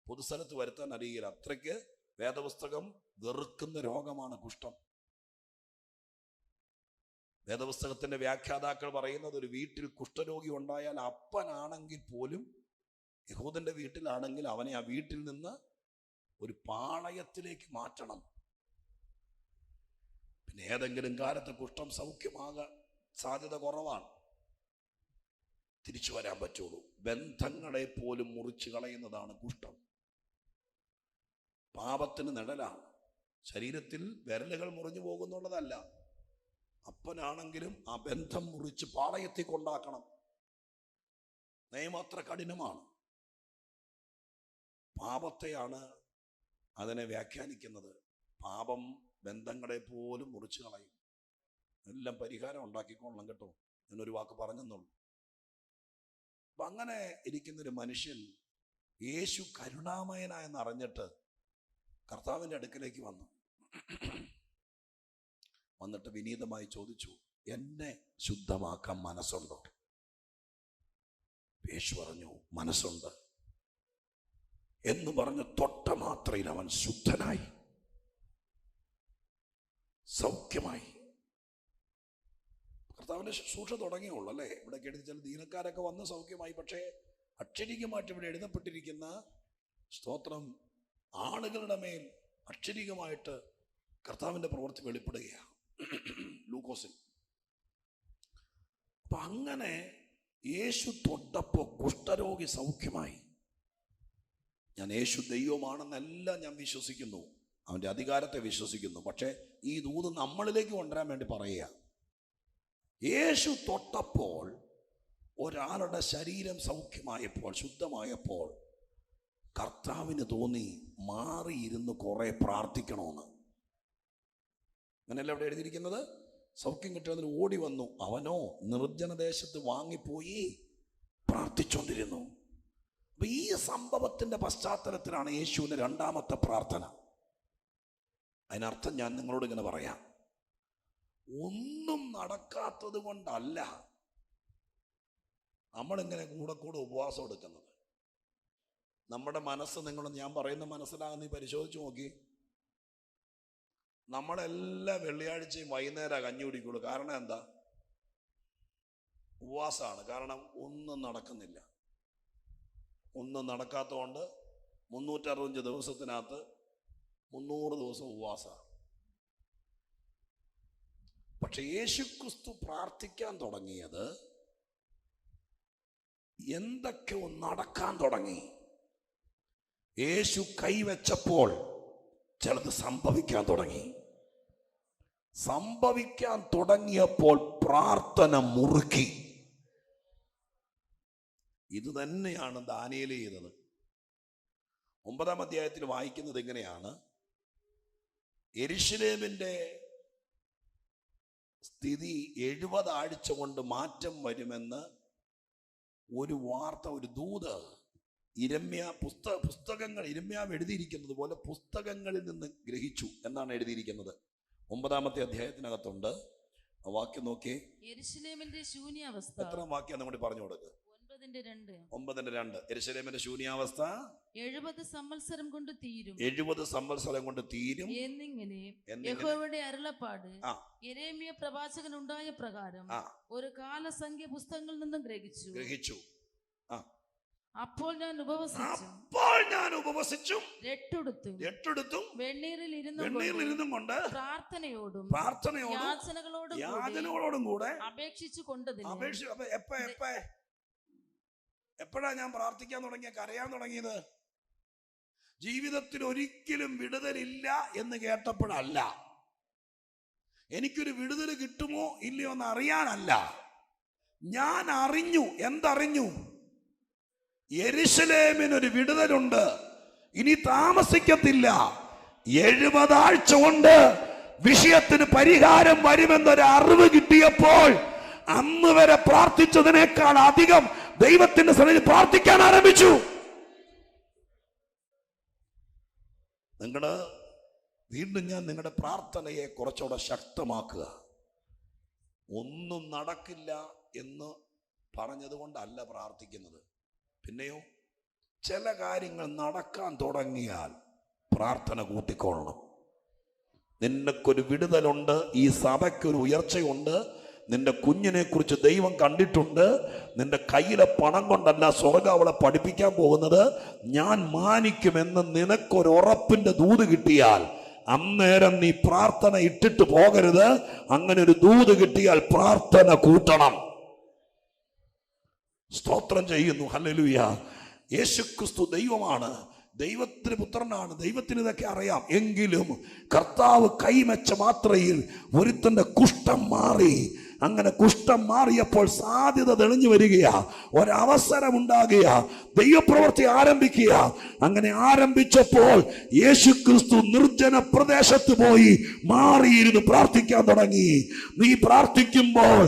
പൊതുസ്ഥലത്ത് വരുത്താൻ അറിയുകയില്ല. അത്രയ്ക്ക് വേദപുസ്തകം വെറുക്കുന്ന രോഗമാണ് കുഷ്ഠം. വേദപുസ്തകത്തിന്റെ വ്യാഖ്യാതാക്കൾ പറയുന്നത്, ഒരു വീട്ടിൽ കുഷ്ഠരോഗി ഉണ്ടായാൽ അപ്പനാണെങ്കിൽ പോലും, യഹൂദന്റെ വീട്ടിലാണെങ്കിൽ അവനെ ആ വീട്ടിൽ നിന്ന് ഒരു പാളയത്തിലേക്ക് മാറ്റണം. പിന്നെ ഏതെങ്കിലും കാലത്ത് കുഷ്ഠം സൗഖ്യമാകാൻ സാധ്യത കുറവാണ്, തിരിച്ചു വരാൻ പറ്റുള്ളൂ. ബന്ധങ്ങളെ പോലും മുറിച്ചു കളയുന്നതാണ് കുഷ്ഠം. പാപത്തിന് നിഴലാണ്. ശരീരത്തിൽ വിരലുകൾ മുറിഞ്ഞു പോകുന്നുള്ളതല്ല. അപ്പനാണെങ്കിലും ആ ബന്ധം മുറിച്ച് പാളയത്തിൽ കൊണ്ടാക്കണം. നിയമം അത്ര കഠിനമാണ്. പാപത്തെയാണ് അതിനെ വ്യാഖ്യാനിക്കുന്നത്. പാപം ബന്ധങ്ങളെ പോലും മുറിച്ചു കളയും. എല്ലാം പരിഹാരം ഉണ്ടാക്കിക്കൊള്ളണം കേട്ടോ, എന്നൊരു വാക്ക് പറഞ്ഞെന്നുള്ളൂ. അപ്പൊ അങ്ങനെ ഇരിക്കുന്നൊരു മനുഷ്യൻ യേശു കരുണാമയനായെന്ന് അറിഞ്ഞിട്ട് കർത്താവിൻ്റെ അടുക്കലേക്ക് വന്നിട്ട് വിനീതമായി ചോദിച്ചു, എന്നെ ശുദ്ധമാക്കാൻ മനസ്സുണ്ടോ? യേശു പറഞ്ഞു, മനസ്സുണ്ട് എന്ന് പറഞ്ഞ് തൊട്ട മാത്രയിൽ അവൻ ശുദ്ധനായി, സൗഖ്യമായി. കർത്താവിന്റെ ശുശ്രൂഷ തുടങ്ങിയുള്ളൂ അല്ലേ? ഇവിടെ കേട്ട് ചില ദീനക്കാരൊക്കെ വന്ന് സൗഖ്യമായി. പക്ഷേ അക്ഷരികമായിട്ട് ഇവിടെ എഴുതപ്പെട്ടിരിക്കുന്ന സ്തോത്രം ആളുകളുടെ മേൽ അക്ഷരികമായിട്ട് കർത്താവിന്റെ പ്രവൃത്തി വെളിപ്പെടുകയാണ് ലൂക്കോസിൽ. അപ്പൊ അങ്ങനെ യേശു തൊട്ടപ്പോ കുഷ്ഠരോഗി സൗഖ്യമായി. ഞാൻ യേശു ദൈവമാണെന്നെല്ലാം ഞാൻ വിശ്വസിക്കുന്നു, അവന്റെ അധികാരത്തെ വിശ്വസിക്കുന്നു. പക്ഷെ ഈ ദൂത് നമ്മളിലേക്ക് കൊണ്ടുവരാൻ വേണ്ടി പറയുക. യേശു തൊട്ടപ്പോൾ ഒരാളുടെ ശരീരം സൗഖ്യമായപ്പോൾ, ശുദ്ധമായപ്പോൾ കർത്താവിന് തോന്നി മാറിയിരുന്ന് കുറെ പ്രാർത്ഥിക്കണമെന്ന്. അങ്ങനെയല്ല അവിടെ എഴുതിയിരിക്കുന്നത്. സൗഖ്യം കിട്ടുന്നതിന് ഓടി വന്നു. അവനോ നിർജ്ജനദേശത്ത് വാങ്ങിപ്പോയി പ്രാർത്ഥിച്ചുകൊണ്ടിരുന്നു. അപ്പൊ ഈ സംഭവത്തിന്റെ പശ്ചാത്തലത്തിലാണ് യേശുവിന്റെ രണ്ടാമത്തെ പ്രാർത്ഥന. അതിനർത്ഥം ഞാൻ നിങ്ങളോട് ഇങ്ങനെ പറയാം, ഒന്നും നടക്കാത്തത് കൊണ്ടല്ല നമ്മളിങ്ങനെ കൂടെ ഉപവാസം എടുക്കുന്നത്. നമ്മുടെ മനസ്സ്, ഞാൻ പറയുന്ന മനസ്സിലാകുന്ന നീ പരിശോധിച്ച് നോക്കി. നമ്മളെല്ലാ വെള്ളിയാഴ്ചയും വൈകുന്നേരം കഞ്ഞി കുടിക്കുള്ളൂ. കാരണം എന്താ? ഉപവാസമാണ്. കാരണം ഒന്നും നടക്കുന്നില്ല. ഒന്നും നടക്കാത്തതുകൊണ്ട് 365 ദിവസത്തിനകത്ത് 300 ദിവസം ഉപവാസമാണ്. പക്ഷെ യേശുക്രിസ്തു പ്രാർത്ഥിക്കാൻ തുടങ്ങിയത് എന്തൊക്കെയോ നടക്കാൻ തുടങ്ങി. യേശു കൈവച്ചപ്പോൾ ചിലത് സംഭവിക്കാൻ തുടങ്ങി. സംഭവിക്കാൻ തുടങ്ങിയപ്പോൾ പ്രാർത്ഥന മുറുക്കി. ഇത് തന്നെയാണ് ദാനിയേൽ ചെയ്തത്. 9-ാം അധ്യായത്തിൽ വായിക്കുന്നത് ഇങ്ങനെയാണ്: യെരൂശലേമിന്റെ സ്ഥിതി 70 ആഴ്ച കൊണ്ട് മാറ്റം വരുമെന്ന് ഒരു വാർത്ത, ഒരു ദൂത് പുസ്തകങ്ങൾ ഇരമ്യാവ് എഴുതിയിരിക്കുന്നത് പോലെ പുസ്തകങ്ങളിൽ നിന്ന് ഗ്രഹിച്ചു എന്നാണ് എഴുതിയിരിക്കുന്നത്. 9-ാമത്തെ അധ്യായത്തിനകത്തുണ്ട്. വാക്യം നോക്കിയേ. യെരൂശലേമിന്റെ ശൂന്യാവസ്ഥ. എത്ര വാക്യം നമ്മുടെ പറഞ്ഞു കൊടുക്കുക? 9:2 യെരൂശലേമിന്റെ ശൂന്യാവസ്ഥ 70 സംവത്സരം കൊണ്ട് തീരും 70 സംവത്സരം കൊണ്ട് തീരും എന്നിങ്ങനെ യഹോവയുടെ അരുളപ്പാട് ആ. യെരേമ്യ പ്രവാചകൻ ഉണ്ടായ പ്രകാരം ആ. ഒരു കാലസംഖ്യ പുസ്തകങ്ങളിൽ നിന്നും ഗ്രഹിച്ചു. അപ്പോൾ ഞാൻ ഉപവസിച്ചും രട്ടെടുത്തും വെണ്ണീറിൽ ഇരുന്നും കൊണ്ട് പ്രാർത്ഥനയോടും യാചനകളോടും കൂടെ അപേക്ഷിച്ചു കൊണ്ടതിന് എപ്പോഴാ ഞാൻ പ്രാർത്ഥിക്കാൻ തുടങ്ങിയ കരയാൻ തുടങ്ങിയത്? ജീവിതത്തിൽ ഒരിക്കലും വിടുതലില്ല എന്ന് കേട്ടപ്പോഴല്ല, എനിക്കൊരു വിടുതൽ കിട്ടുമോ ഇല്ലയോ എന്ന് അറിയാനല്ല. ഞാൻ അറിഞ്ഞു. എന്തറിഞ്ഞു? യെരൂശലേമിനൊരു വിടുതലുണ്ട്, ഇനി താമസിക്കത്തില്ല. 70 ആഴ്ച കൊണ്ട് വിഷയത്തിന് പരിഹാരം വരുമെന്നൊരു അറിവ് കിട്ടിയപ്പോൾ അന്ന് വരെ പ്രാർത്ഥിച്ചതിനേക്കാൾ അധികം ദൈവത്തിന്റെ സന്നിധിയിൽ പ്രാർത്ഥിക്കാൻ ആരംഭിച്ചു. വീണ്ടും ഞാൻ നിങ്ങളുടെ പ്രാർത്ഥനയെ കുറച്ചുകൂടെ ശക്തമാക്കുക. ഒന്നും നടക്കില്ല എന്ന് പറഞ്ഞതുകൊണ്ടല്ല പ്രാർത്ഥിക്കുന്നത്. പിന്നെയോ, ചില കാര്യങ്ങൾ നടക്കാൻ തുടങ്ങിയാൽ പ്രാർത്ഥന കൂട്ടിക്കൊള്ളണം. നിനക്കൊരു വിടുതലുണ്ട്, ഈ സഭയ്ക്കൊരു ഉയർച്ചയുണ്ട്, നിന്റെ കുഞ്ഞിനെ കുറിച്ച് ദൈവം കണ്ടിട്ടുണ്ട്. നിന്റെ കയ്യിലെ പണം കൊണ്ടല്ല സ്വർഗ്ഗം അവളെ പഠിപ്പിക്കാൻ പോകുന്നത്. ഞാൻ മാനിക്കുമെന്ന് നിനക്കൊരു ഉറപ്പിന്റെ ദൂത് കിട്ടിയാൽ അന്നേരം നീ പ്രാർത്ഥന ഇട്ടിട്ട് പോകരുത്. അങ്ങനെ ഒരു ദൂത് കിട്ടിയാൽ പ്രാർത്ഥന കൂട്ടണം. സ്തോത്രം ചെയ്യുന്നു. ഹല്ലേലൂയ. യേശുക്രിസ്തു ദൈവമാണ്, ദൈവത്തിന് പുത്രനാണ്, ദൈവത്തിന് ഇതൊക്കെ അറിയാം. എങ്കിലും കർത്താവ് കൈവച്ച മാത്രയിൽ ഒരുത്തന്റെ കുഷ്ഠം മാറി. അങ്ങനെ കുഷ്ഠം മാറിയപ്പോൾ സാധ്യത തെളിഞ്ഞു വരികയാ, ഒരവസരം ഉണ്ടാകുക, ദൈവപ്രവൃത്തി ആരംഭിക്കുക. അങ്ങനെ ആരംഭിച്ചപ്പോൾ യേശുക്രിസ്തു നിർജ്ജന പ്രദേശത്ത് പോയി മാറിയിരുന്ന് പ്രാർത്ഥിക്കാൻ തുടങ്ങി. നീ പ്രാർത്ഥിക്കുമ്പോൾ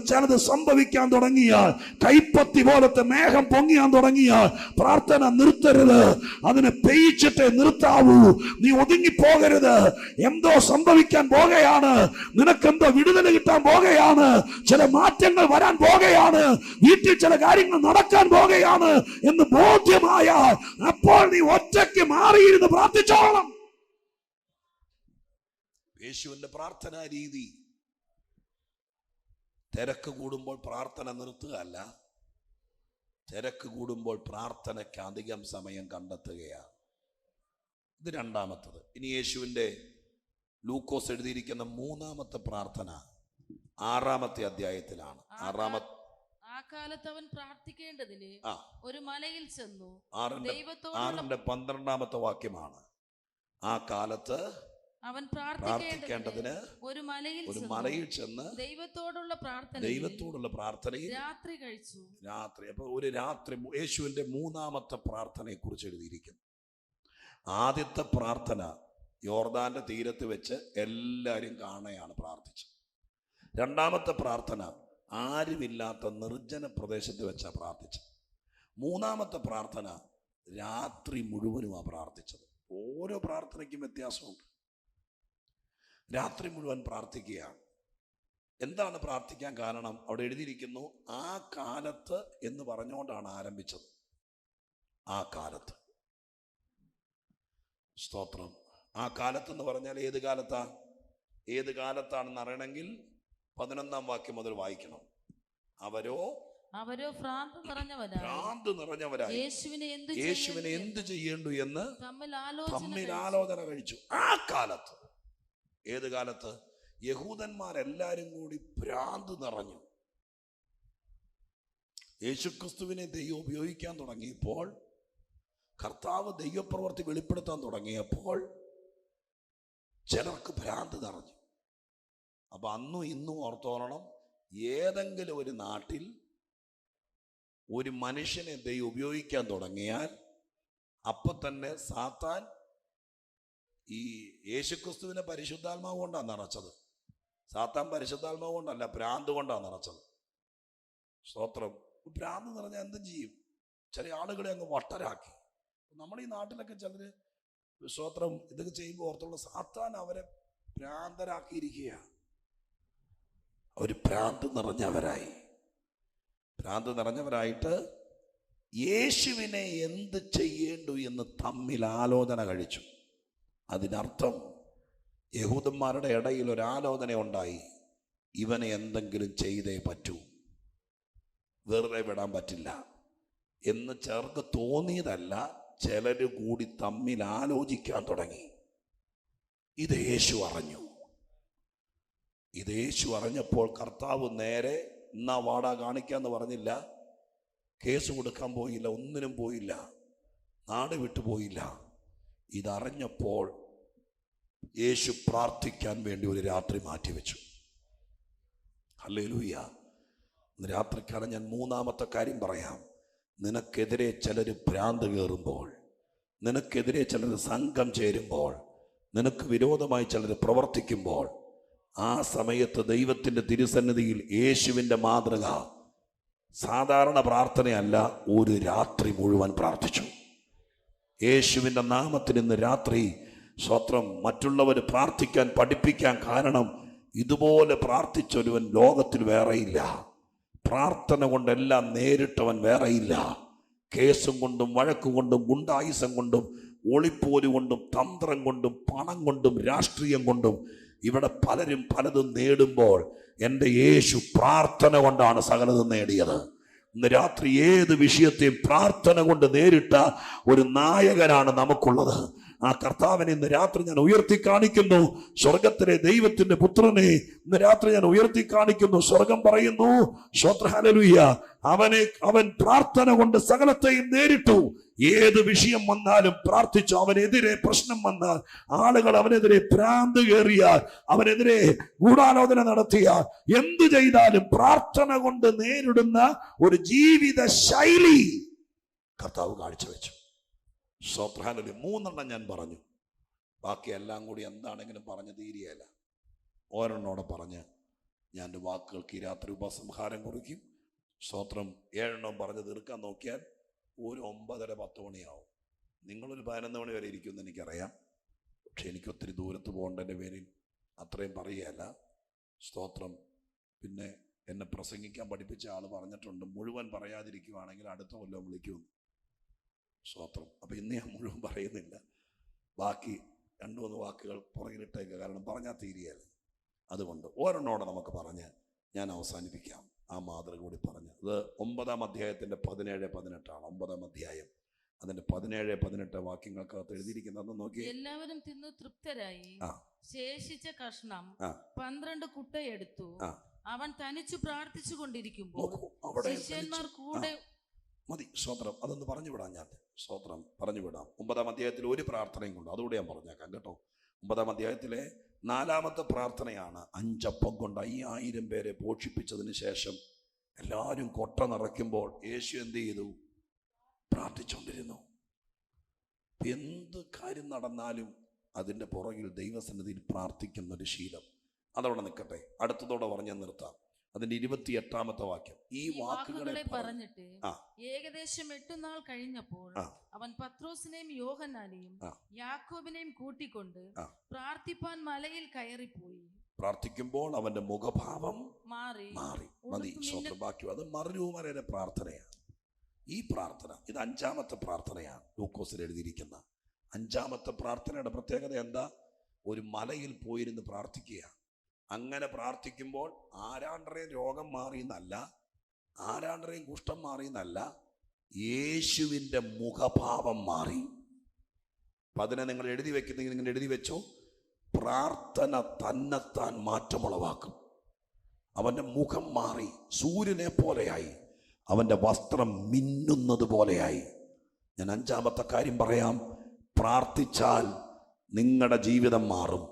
ചിലത് സംഭവിക്കാൻ തുടങ്ങിയാൽ, കൈപ്പത്തി പോലത്തെ മേഘം പൊങ്ങിയാൻ തുടങ്ങിയാൽ പ്രാർത്ഥന നിർത്തരുത്. അതിനെ പെയ്ച്ചിട്ടേ നിർത്താവൂ. നീ ഒതുങ്ങിപ്പോകരുത്. എന്തോ സംഭവിക്കാൻ പോകുകയാണ്, നിനക്കെന്തോ വിടുതൽ കിട്ടാൻ പോകുകയാണ്, ചില മാറ്റങ്ങൾ വരാൻ പോകുകയാണ്, വീട്ടിൽ ചില കാര്യങ്ങൾ നടക്കാൻ പോകുകയാണ് എന്ന് ബോധ്യമായാൽ അപ്പോൾ നീ ഒറ്റയ്ക്ക് മാറിയിരുന്ന് പ്രാർത്ഥിച്ചോളണം. യേശുവിന്റെ പ്രാർത്ഥനാ രീതി തിരക്ക് കൂടുമ്പോൾ പ്രാർത്ഥന നിർത്തുകയല്ല, തിരക്ക് കൂടുമ്പോൾ പ്രാർത്ഥനയ്ക്ക് അധികം സമയം കണ്ടെത്തുകയാണ്. ഇത് രണ്ടാമത്തത്. ഇനി യേശുവിന്റെ ലൂക്കോസ് എഴുതിയിരിക്കുന്ന മൂന്നാമത്തെ പ്രാർത്ഥന 6-ാമത്തെ അധ്യായത്തിലാണ്. ആ കാലത്ത് അവൻ പ്രാർത്ഥിക്കേണ്ടതിന് ഒരു മലയിൽ ചെന്നു. 12-ാമത്തെ വാക്യമാണ്. ആ കാലത്ത് അവൻ പ്രാർത്ഥിക്കേണ്ടതിന് ഒരു മലയിൽ ചെന്ന് ദൈവത്തോടുള്ള പ്രാർത്ഥനയിൽ രാത്രി കഴിച്ചു. അപ്പൊ ഒരു രാത്രി യേശുവിന്റെ മൂന്നാമത്തെ പ്രാർത്ഥനയെ കുറിച്ച് എഴുതിയിരിക്കുന്നു. ആദ്യത്തെ പ്രാർത്ഥന യോർദാന്റെ തീരത്ത് വെച്ച് എല്ലാവരും കാണയാണ് പ്രാർത്ഥിച്ചത്. രണ്ടാമത്തെ പ്രാർത്ഥന ആരുമില്ലാത്ത നിർജ്ജന പ്രദേശത്ത് വെച്ചാ പ്രാർത്ഥിച്ചത്. മൂന്നാമത്തെ പ്രാർത്ഥന രാത്രി മുഴുവനുമാണ് പ്രാർത്ഥിച്ചത്. ഓരോ പ്രാർത്ഥനയ്ക്കും വ്യത്യാസമുണ്ട്. രാത്രി മുഴുവൻ പ്രാർത്ഥിക്കുകയാണ്. എന്താണ് പ്രാർത്ഥിക്കാൻ കാരണം? അവിടെ എഴുതിയിരിക്കുന്നു, ആ കാലത്ത് എന്ന് പറഞ്ഞുകൊണ്ടാണ് ആരംഭിച്ചത്. ആ കാലത്ത്. സ്തോത്രം. ആ കാലത്ത് എന്ന് പറഞ്ഞാൽ ഏത് ഏത് കാലത്താണെന്ന് അറിയണമെങ്കിൽ 11-ാം വാക്യം മുതൽ വായിക്കണം. അവരോ ഭ്രാന്ത് നിറഞ്ഞവരായി യേശുവിനെ എന്ത് ചെയ്യേണ്ടു എന്ന് തമ്മിൽ ആലോചന കഴിച്ചു. ആ കാലത്ത്. ഏത് കാലത്ത്? യഹൂദന്മാരെല്ലാരും കൂടി ഭ്രാന്ത് നിറഞ്ഞു. യേശുക്രിസ്തുവിനെ ദൈവം ഉപയോഗിക്കാൻ തുടങ്ങിയപ്പോൾ, കർത്താവ് ദൈവപ്രവൃത്തി വെളിപ്പെടുത്താൻ തുടങ്ങിയപ്പോൾ ചിലർക്ക് ഭ്രാന്ത് നിറഞ്ഞു. അപ്പൊ അന്നും ഇന്നും ഓർത്തോളണം, ഏതെങ്കിലും ഒരു നാട്ടിൽ ഒരു മനുഷ്യനെ ദൈവം ഉപയോഗിക്കാൻ തുടങ്ങിയാൽ അപ്പൊ തന്നെ സാത്താൻ ഈ യേശുക്രിസ്തുവിനെ പരിശുദ്ധാത്മാവ് കൊണ്ടാണ് നിറച്ചത്. സാത്താൻ പരിശുദ്ധാത്മാവ് കൊണ്ടല്ല, ഭ്രാന്ത് കൊണ്ടാണ് നിറച്ചത്. സ്തോത്രം. ഭ്രാന്ത് നിറഞ്ഞാൽ എന്തും ചെയ്യും. ചില ആളുകളെ അങ്ങ് വട്ടരാക്കി. നമ്മൾ ഈ നാട്ടിലൊക്കെ ചിലര് സ്തോത്രം ഇതൊക്കെ ചെയ്യുമ്പോൾ ഓർത്തുള്ള സാത്താൻ അവരെ ഭ്രാന്തരാക്കിയിരിക്കുക. അവർ ഭ്രാന്ത് നിറഞ്ഞവരായി. ഭ്രാന്ത് നിറഞ്ഞവരായിട്ട് യേശുവിനെ എന്ത് ചെയ്യേണ്ടു എന്ന് തമ്മിൽ ആലോചന കഴിച്ചു. അതിനർത്ഥം യഹൂദന്മാരുടെ ഇടയിൽ ഒരു ആലോചന ഉണ്ടായി, ഇവനെ എന്തെങ്കിലും ചെയ്തേ പറ്റൂ, വെറുതെ വിടാൻ പറ്റില്ല എന്ന് ചേർക്ക് തോന്നിയതല്ല, ചിലർ കൂടി തമ്മിൽ ആലോചിക്കാൻ തുടങ്ങി. ഇത് യേശു അറിഞ്ഞു. ഇത് യേശു അറിഞ്ഞപ്പോൾ കർത്താവ് നേരെ എന്നാ വാടാ കാണിക്കാന്ന് പറഞ്ഞില്ല, കേസ് കൊടുക്കാൻ പോയില്ല, ഒന്നിനും പോയില്ല, നാട് വിട്ടുപോയില്ല. ഇതറിഞ്ഞപ്പോൾ യേശു പ്രാർത്ഥിക്കാൻ വേണ്ടി ഒരു രാത്രി മാറ്റിവെച്ചു. ഹല്ലേലൂയ. ഇന്ന് രാത്രിക്കാലം ഞാൻ മൂന്നാമത്തെ കാര്യം പറയാം. നിനക്കെതിരെ ചിലർ ഭ്രാന്ത് കയറുമ്പോൾ, നിനക്കെതിരെ ചിലർ സംഘം ചേരുമ്പോൾ, നിനക്ക് വിരോധമായി ചിലർ പ്രവർത്തിക്കുമ്പോൾ, ആ സമയത്ത് ദൈവത്തിൻ്റെ തിരുസന്നിധിയിൽ യേശുവിൻ്റെ മാതൃക സാധാരണ പ്രാർത്ഥനയല്ല, ഒരു രാത്രി മുഴുവൻ പ്രാർത്ഥിച്ചു. യേശുവിൻ്റെ നാമത്തിൽ ഇന്ന് രാത്രി സ്വത്രം മറ്റുള്ളവർ പ്രാർത്ഥിക്കാൻ പഠിപ്പിക്കാൻ കാരണം, ഇതുപോലെ പ്രാർത്ഥിച്ചൊരുവൻ ലോകത്തിൽ വേറെയില്ല. പ്രാർത്ഥന കൊണ്ടെല്ലാം നേരിട്ടവൻ വേറെയില്ല. കേസും കൊണ്ടും വഴക്കും കൊണ്ടും ഗുണ്ടായുസം കൊണ്ടും ഒളിപ്പോര് കൊണ്ടും തന്ത്രം കൊണ്ടും പണം കൊണ്ടും രാഷ്ട്രീയം കൊണ്ടും ഇവിടെ പലരും പലതും നേടുമ്പോൾ, എൻ്റെ യേശു പ്രാർത്ഥന കൊണ്ടാണ് സകലതും നേടിയത്. ഇന്ന് രാത്രി ഏത് വിഷയത്തെയും പ്രാർത്ഥന കൊണ്ട് നേരിട്ട ഒരു നായകനാണ് നമുക്കുള്ളത്. ആ കർത്താവിനെ ഇന്ന് രാത്രി ഞാൻ ഉയർത്തി കാണിക്കുന്നു. സ്വർഗത്തിലെ ദൈവത്തിന്റെ പുത്രനെ ഇന്ന് രാത്രി ഞാൻ ഉയർത്തി കാണിക്കുന്നു. സ്വർഗം പറയുന്നു, ഹല്ലേലൂയ, അവൻ പ്രാർത്ഥന കൊണ്ട് സകലത്തെയും നേരിട്ടു. ഏത് വിഷയം വന്നാലും പ്രാർത്ഥിച്ചു. അവനെതിരെ പ്രശ്നം വന്നാൽ, ആളുകൾ അവനെതിരെ ഭ്രാന്ത് കയറിയാൽ, അവനെതിരെ ഗൂഢാലോചന നടത്തിയാൽ, എന്തു ചെയ്താലും പ്രാർത്ഥന കൊണ്ട് നേരിടുന്ന ഒരു ജീവിത ശൈലി കർത്താവ് കാഴ്ചവെച്ചു. സ്വപ്രാനിൽ 3 ഞാൻ പറഞ്ഞു. ബാക്കി എല്ലാം കൂടി എന്താണെങ്കിലും പറഞ്ഞ് തീരെയല്ല. ഓരോന്നോടെ പറഞ്ഞ് ഞാൻ എൻ്റെ വാക്കുകൾക്ക് ഈ രാത്രി ഉപസംഹാരം കുറിക്കും. സ്തോത്രം. 7 പറഞ്ഞ് തീർക്കാൻ നോക്കിയാൽ ഒരു 9:30-10 മണിയാവും. നിങ്ങളൊരു 11 മണി വരെ ഇരിക്കുമെന്ന് എനിക്കറിയാം. പക്ഷെ എനിക്ക് ഒത്തിരി ദൂരത്ത് പോകേണ്ടതിൻ്റെ പേരിൽ അത്രയും പറയുകയല്ല. സ്തോത്രം. പിന്നെ എന്നെ പ്രസംഗിക്കാൻ പഠിപ്പിച്ച ആൾ പറഞ്ഞിട്ടുണ്ട്, മുഴുവൻ പറയാതിരിക്കുവാണെങ്കിൽ അടുത്ത കൊല്ലം വിളിക്കുമെന്ന്. സ്തോത്രം. അപ്പം ഇന്ന് ഞാൻ മുഴുവൻ പറയുന്നില്ല. ബാക്കി 2-3 വാക്കുകൾ പുറകിലിട്ടേക്ക്, കാരണം പറഞ്ഞാൽ തീരെയല്ല. അതുകൊണ്ട് ഓരോന്നോടെ നമുക്ക് പറഞ്ഞ് ഞാൻ അവസാനിപ്പിക്കാം. ആ മാതൃക കൂടി പറഞ്ഞ്, അത് 9-ാം അധ്യായത്തിൻ്റെ 17-18 9-ാം അധ്യായം അതിന്റെ 17-18 വാക്യങ്ങൾക്കകത്ത് എഴുതിയിരിക്കുന്നത് നോക്കി. എല്ലാവരും തിന്നു തൃപ്തരായി. ശേഷിച്ച കഷ്ണം 12 കുട്ടയെടുത്തു. അവൻ തനിച്ചു പ്രാർത്ഥിച്ചു കൊണ്ടിരിക്കുമ്പോൾ ശിഷ്യന്മാർ കൂടെ മതി. സ്തോത്രം. അതൊന്ന് പറഞ്ഞു വിടാം ഞാൻ. സ്തോത്രം പറഞ്ഞു വിടാം. 9-ാം അധ്യായത്തിൽ ഒരു പ്രാർത്ഥനയും കൊണ്ട് അതുകൂടെ ഞാൻ പറഞ്ഞേക്കാം കേട്ടോ. 9-ാം അധ്യായത്തിലെ 4-ാമത്തെ പ്രാർത്ഥനയാണ്. 5 അപ്പം കൊണ്ട് 5000 പേരെ പോഷിപ്പിച്ചതിന് ശേഷം എല്ലാവരും കൊട്ട നിറയ്ക്കുമ്പോൾ യേശു എന്ത് ചെയ്തു? പ്രാർത്ഥിച്ചുകൊണ്ടിരുന്നു. എന്ത് കാര്യം നടന്നാലും അതിൻ്റെ പുറകിൽ ദൈവസന്നിധിയിൽ പ്രാർത്ഥിക്കുന്നൊരു ശീലം അതവിടെ നിൽക്കട്ടെ. അടുത്തതോടെ പറഞ്ഞ് നിർത്താം. അതിന്റെ 28-ാമത്തെ വാക്യം. ഈ വാക്കുകളെ പറഞ്ഞിട്ട് ഏകദേശം 8 നാൾ കഴിഞ്ഞപ്പോൾ അവൻ പത്രോസിനെയും യോഹന്നാനെയും യാക്കോബിനെയും കൂട്ടിക്കൊണ്ട് പ്രാർത്ഥിപ്പാൻ മലയിൽ കയറിപ്പോയി. പ്രാർത്ഥിക്കുമ്പോൾ അവന്റെ മുഖഭാവം മാറി. മതി. ബാക്കി അത് മറുരൂപരുടെ പ്രാർത്ഥനയാണ്. ഈ പ്രാർത്ഥന ഇത് 5-ാമത്തെ പ്രാർത്ഥനയാണ് ലൂക്കോസിൽ എഴുതിയിരിക്കുന്ന. 5-ാമത്തെ പ്രാർത്ഥനയുടെ പ്രത്യേകത എന്താ? ഒരു മലയിൽ പോയിരുന്ന് പ്രാർത്ഥിക്കുക. അങ്ങനെ പ്രാർത്ഥിക്കുമ്പോൾ ആരാണ്ടരെയും രോഗം മാറിയെന്നല്ല, ആരാണ്ടരെയും കുഷ്ഠം മാറിയെന്നല്ല, യേശുവിൻ്റെ മുഖഭാവം മാറി. അപ്പം അതിനെ നിങ്ങൾ എഴുതി വെക്കുന്നെങ്കിൽ നിങ്ങൾ എഴുതി വെച്ചോ. പ്രാർത്ഥന തന്നെത്താൻ മാറ്റമുളവാക്കും. അവൻ്റെ മുഖം മാറി, സൂര്യനെ പോലെയായി, അവൻ്റെ വസ്ത്രം മിന്നുന്നത് പോലെയായി. ഞാൻ 5-ാമത്തെ കാര്യം പറയാം. പ്രാർത്ഥിച്ചാൽ നിങ്ങളുടെ ജീവിതം മാറും.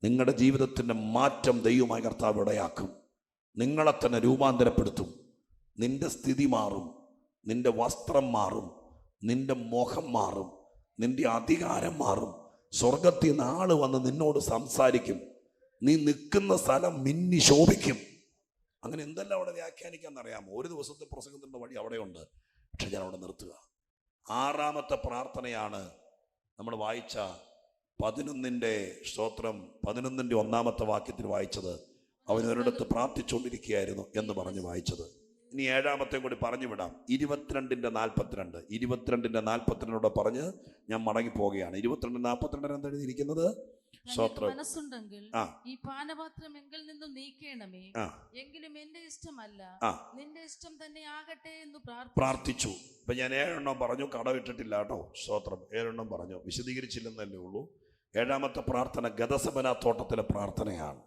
നിങ്ങളുടെ ജീവിതത്തിൻ്റെ മാറ്റം ദൈവമായ കർത്താവ് ഇടയാക്കും. നിങ്ങളെ തന്നെ രൂപാന്തരപ്പെടുത്തും. നിന്റെ സ്ഥിതി മാറും, നിന്റെ വസ്ത്രം മാറും, നിന്റെ മുഖം മാറും, നിന്റെ അധികാരം മാറും. സ്വർഗത്തിൽ നിന്ന് ആള് വന്ന് നിന്നോട് സംസാരിക്കും. നീ നിൽക്കുന്ന സ്ഥലം മിന്നി ശോഭിക്കും. അങ്ങനെ എന്തെല്ലാം അവിടെ വ്യാഖ്യാനിക്കാമെന്നറിയാമോ? ഒരു ദിവസത്തെ പ്രസംഗത്തിൻ്റെ വഴി അവിടെയുണ്ട്. പക്ഷെ ഞാൻ അവിടെ നിർത്തുക. 6-ാമത്തെ പ്രാർത്ഥനയാണ് നമ്മൾ വായിച്ച 11-ന്റെ സ്തോത്രം 11-ന്റെ 1-ാമത്തെ വാക്യത്തിൽ വായിച്ചത്. അവൻ ഒരിടത്ത് പ്രാർത്ഥിച്ചുകൊണ്ടിരിക്കുകയായിരുന്നു എന്ന് പറഞ്ഞ് വായിച്ചത്. ഇനി ഏഴാമത്തെ കൂടി പറഞ്ഞു വിടാം. 22:42. 22:42 പറഞ്ഞ് ഞാൻ മടങ്ങി പോവുകയാണ്. 22:42 എന്താ എഴുതിയിരിക്കുന്നത്? തനിക്ക് മനസ്സുണ്ടെങ്കിൽ ഈ പാനപാത്രം എങ്കിൽ നിന്നും നീക്കേണമേ, എങ്കിലും എന്റെ ഇഷ്ടമല്ല നിന്റെ ഇഷ്ടം തന്നെ ആകട്ടെ എന്ന് പ്രാർത്ഥിച്ചു. ഇപ്പൊ ഞാൻ 7 പറഞ്ഞു, കടവിട്ടിട്ടില്ല കേട്ടോ. സ്തോത്രം. 7 പറഞ്ഞു, വിശദീകരിച്ചില്ലെന്നല്ലേ ഉള്ളൂ. ഏഴാമത്തെ പ്രാർത്ഥന ഗദസമന തോട്ടത്തിലെ പ്രാർത്ഥനയാണ്.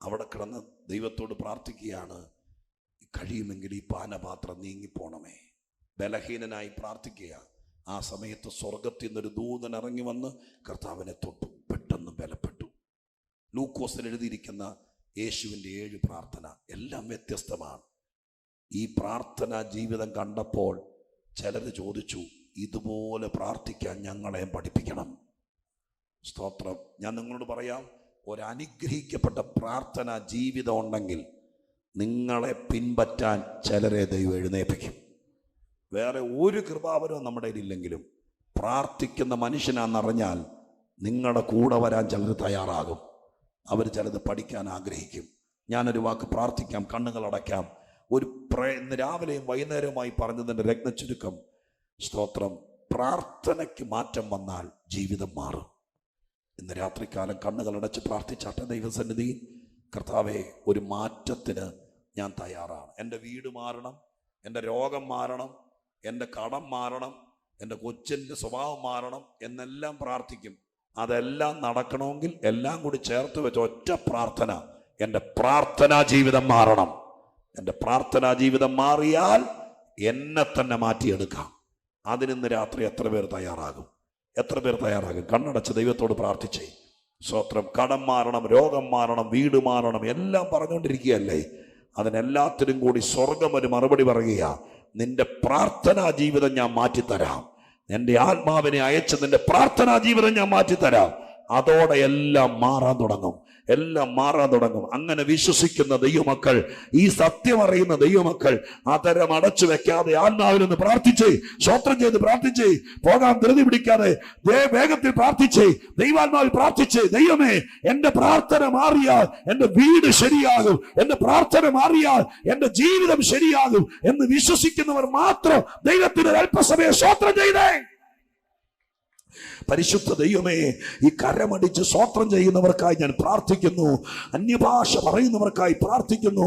അവിടെ കിടന്ന് ദൈവത്തോട് പ്രാർത്ഥിക്കുകയാണ്, കഴിയുമെങ്കിൽ ഈ പാനപാത്രം നീങ്ങിപ്പോണമേ. ബലഹീനനായി പ്രാർത്ഥിക്കുക. ആ സമയത്ത് സ്വർഗത്തിൽ നിന്നൊരു ദൂതൻ ഇറങ്ങി വന്ന് കർത്താവിനെ തൊട്ടു. പെട്ടെന്ന് ബലപ്പെട്ടു. ലൂക്കോസിൽ എഴുതിയിരിക്കുന്ന യേശുവിൻ്റെ 7 പ്രാർത്ഥന എല്ലാം വ്യത്യസ്തമാണ്. ഈ പ്രാർത്ഥനാ ജീവിതം കണ്ടപ്പോൾ ചിലർ ചോദിച്ചു, ഇതുപോലെ പ്രാർത്ഥിക്കാൻ ഞങ്ങളെ പഠിപ്പിക്കണം. സ്തോത്രം. ഞാൻ നിങ്ങളോട് പറയാം, ഒരനുഗ്രഹിക്കപ്പെട്ട പ്രാർത്ഥനാ ജീവിതം ഉണ്ടെങ്കിൽ നിങ്ങളെ പിൻപറ്റാൻ ചിലരെ ദൈവം എഴുന്നേൽപ്പിക്കും. വേറെ ഒരു കൃപാവരവും നമ്മുടെ ഇല്ലെങ്കിലും പ്രാർത്ഥിക്കുന്ന മനുഷ്യനാണെന്നറിഞ്ഞാൽ നിങ്ങളുടെ കൂടെ വരാൻ ചിലർ തയ്യാറാകും. അവർ ചിലത് പഠിക്കാൻ ആഗ്രഹിക്കും. ഞാനൊരു വാക്ക് പ്രാർത്ഥിക്കാം, കണ്ണുകൾ അടയ്ക്കാം. ഇന്ന് രാവിലെയും വൈകുന്നേരവുമായി പറഞ്ഞതിൻ്റെ രത്നച്ചുരുക്കം, സ്തോത്രം, പ്രാർത്ഥനയ്ക്ക് മാറ്റം വന്നാൽ ജീവിതം മാറും. ഇന്ന് രാത്രികാലം കണ്ണുകളടച്ച് പ്രാർത്ഥിച്ചാട്ടെ ദൈവസന്നിധിയിൽ. കർത്താവേ, ഒരു മാറ്റത്തിന് ഞാൻ തയ്യാറാണ്. എൻ്റെ വീട് മാറണം, എൻ്റെ രോഗം മാറണം, എൻ്റെ കടം മാറണം, എൻ്റെ കൊച്ചിൻ്റെ സ്വഭാവം മാറണം എന്നെല്ലാം പ്രാർത്ഥിക്കും. അതെല്ലാം നടക്കണമെങ്കിൽ എല്ലാം കൂടി ചേർത്ത് വെച്ച ഒറ്റ പ്രാർത്ഥന, എൻ്റെ പ്രാർത്ഥനാ ജീവിതം മാറണം. എൻ്റെ പ്രാർത്ഥനാ ജീവിതം മാറിയാൽ എന്നെ തന്നെ മാറ്റിയെടുക്കാം. അതിനിന്ന് രാത്രി എത്ര പേർ തയ്യാറാകും? എത്ര പേർ തയ്യാറാകും? കണ്ണടച്ച് ദൈവത്തോട് പ്രാർത്ഥിച്ചേ. സ്തോത്രം. കടം മാറണം, രോഗം മാറണം, വീട് മാറണം, എല്ലാം പറഞ്ഞുകൊണ്ടിരിക്കുകയല്ലേ? അതിനെല്ലാത്തിനും കൂടി സ്വർഗം ഒരു മറുപടി പറയുക, നിന്റെ പ്രാർത്ഥനാ ജീവിതം ഞാൻ മാറ്റിത്തരാം. എൻ്റെ ആത്മാവിനെ അയച്ച് നിന്റെ പ്രാർത്ഥനാ ജീവിതം ഞാൻ മാറ്റിത്തരാം. അതോടെ എല്ലാം മാറാൻ തുടങ്ങും. എല്ലാം മാറാൻ തുടങ്ങും. അങ്ങനെ വിശ്വസിക്കുന്ന ദൈവമക്കൾ, ഈ സത്യം അറിയുന്ന ദൈവമക്കൾ അതരം അടച്ചു വെക്കാതെ ആത്മാവിലൊന്ന് പ്രാർത്ഥിച്ചേ, സ്തോത്രം ചെയ്ത് പ്രാർത്ഥിച്ചേ, പോകാൻ ധൃതി പിടിക്കാതെ വേഗത്തിൽ പ്രാർത്ഥിച്ചേ, ദൈവാത്മാവിൽ പ്രാർത്ഥിച്ചേ. ദൈവമേ, എന്റെ പ്രാർത്ഥന മാറിയാൽ എന്റെ വീട് ശരിയാകും, എന്റെ പ്രാർത്ഥന മാറിയാൽ എന്റെ ജീവിതം ശരിയാകും എന്ന് വിശ്വസിക്കുന്നവർ മാത്രം ദൈവത്തിന് അല്പസമയം സ്തോത്രം ചെയ്തേ. പരിശുദ്ധ ദൈവമേ, ഈ കരമടിച്ച് സ്തോത്രം ചെയ്യുന്നവർക്കായി ഞാൻ പ്രാർത്ഥിക്കുന്നു. അന്യഭാഷ പറയുന്നവർക്കായി പ്രാർത്ഥിക്കുന്നു.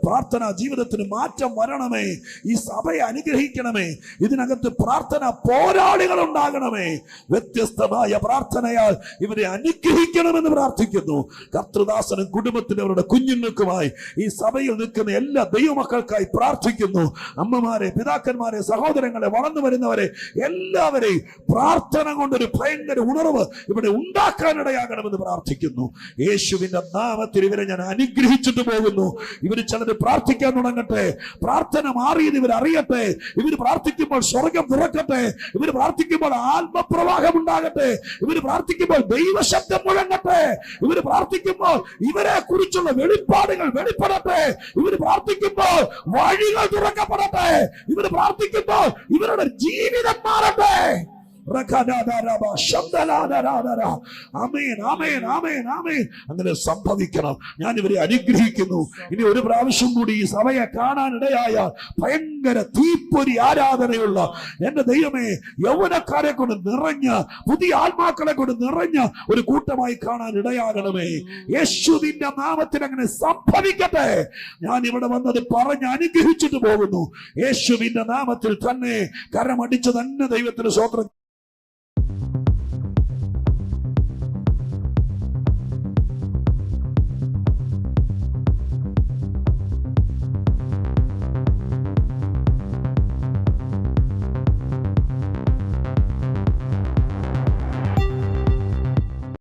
പ്രാർത്ഥനാ ജീവിതത്തിന് മാറ്റം വരണമേ. ഈ സഭയെ അനുഗ്രഹിക്കണമേ. ഇതിനകത്ത് പ്രാർത്ഥന പോരാളികൾ ഉണ്ടാകണമേ. വ്യത്യസ്തമായ പ്രാർത്ഥനയാൽ ഇവരെ അനുഗ്രഹിക്കണമെന്ന് പ്രാർത്ഥിക്കുന്നു. കർത്തൃദാസനും കുടുംബത്തിനും അവരുടെ കുഞ്ഞുങ്ങൾക്കുമായി ഈ സഭയിൽ നിൽക്കുന്ന എല്ലാ ദൈവമക്കൾക്കായി പ്രാർത്ഥിക്കുന്നു. അമ്മമാരെ, പിതാക്കന്മാരെ, സഹോദരങ്ങളെ, വളർന്നു വരുന്നവരെ എല്ലാവരെയും പ്രാർത്ഥന കൊണ്ടൊരു ഭയങ്കര ഉണർവ് ഇവിടെ ഉണ്ടാക്കാനിടയാകണമെന്ന് പ്രാർത്ഥിക്കുന്നു. യേശുവിന്റെ നാമത്തിൽ ഇവരെ ഞാൻ അനുഗ്രഹിച്ചിട്ട് പോകുന്നു. ഇവർ ചിലർ പ്രാർത്ഥിക്കാൻ തുടങ്ങട്ടെ. പ്രാർത്ഥന മാറിയത് ഇവർ അറിയട്ടെ. ഇവർ പ്രാർത്ഥിക്കുമ്പോൾ സ്വർഗം തുറക്കട്ടെ. ഇവർ പ്രാർത്ഥിക്കുമ്പോൾ ആത്മപ്രവാഹം ഉണ്ടാകട്ടെ. ഇവർ പ്രാർത്ഥിക്കുമ്പോൾ ദൈവശബ്ദം മുഴങ്ങട്ടെ. ഇവർ പ്രാർത്ഥിക്കുമ്പോൾ ഇവരെ കുറിച്ചുള്ള വെളിപ്പാടുകൾ വെളിപ്പെടട്ടെ. ഇവർ പ്രാർത്ഥിക്കുമ്പോൾ വഴികൾ തുറക്കപ്പെടട്ടെ. ഇവർ പ്രാർത്ഥിക്കുമ്പോൾ ഇവരുടെ ജീവിതം മാറട്ടെ. അങ്ങനെ സംഭവിക്കണം. ഞാൻ ഇവരെ അനുഗ്രഹിക്കുന്നു. ഇനി ഒരു പ്രാവശ്യം കൂടി ഈ സഭയെ കാണാനിടയായ ഭയങ്കര തീപ്പൊരി ആരാധനയുള്ള എന്റെ ദൈവമേ, യൗവനക്കാരെ കൊണ്ട് നിറഞ്ഞ, പുതിയ ആത്മാക്കളെ കൊണ്ട് നിറഞ്ഞ ഒരു കൂട്ടമായി കാണാൻ ഇടയാകണമേ. യേശുവിന്റെ നാമത്തിൽ അങ്ങനെ സംഭവിക്കട്ടെ. ഞാൻ ഇവിടെ വന്നത് പറഞ്ഞ് അനുഗ്രഹിച്ചിട്ട് പോകുന്നു. യേശുവിന്റെ നാമത്തിൽ തന്നെ കരമടിച്ച് തന്നെ ദൈവത്തിന് സ്തോത്രം.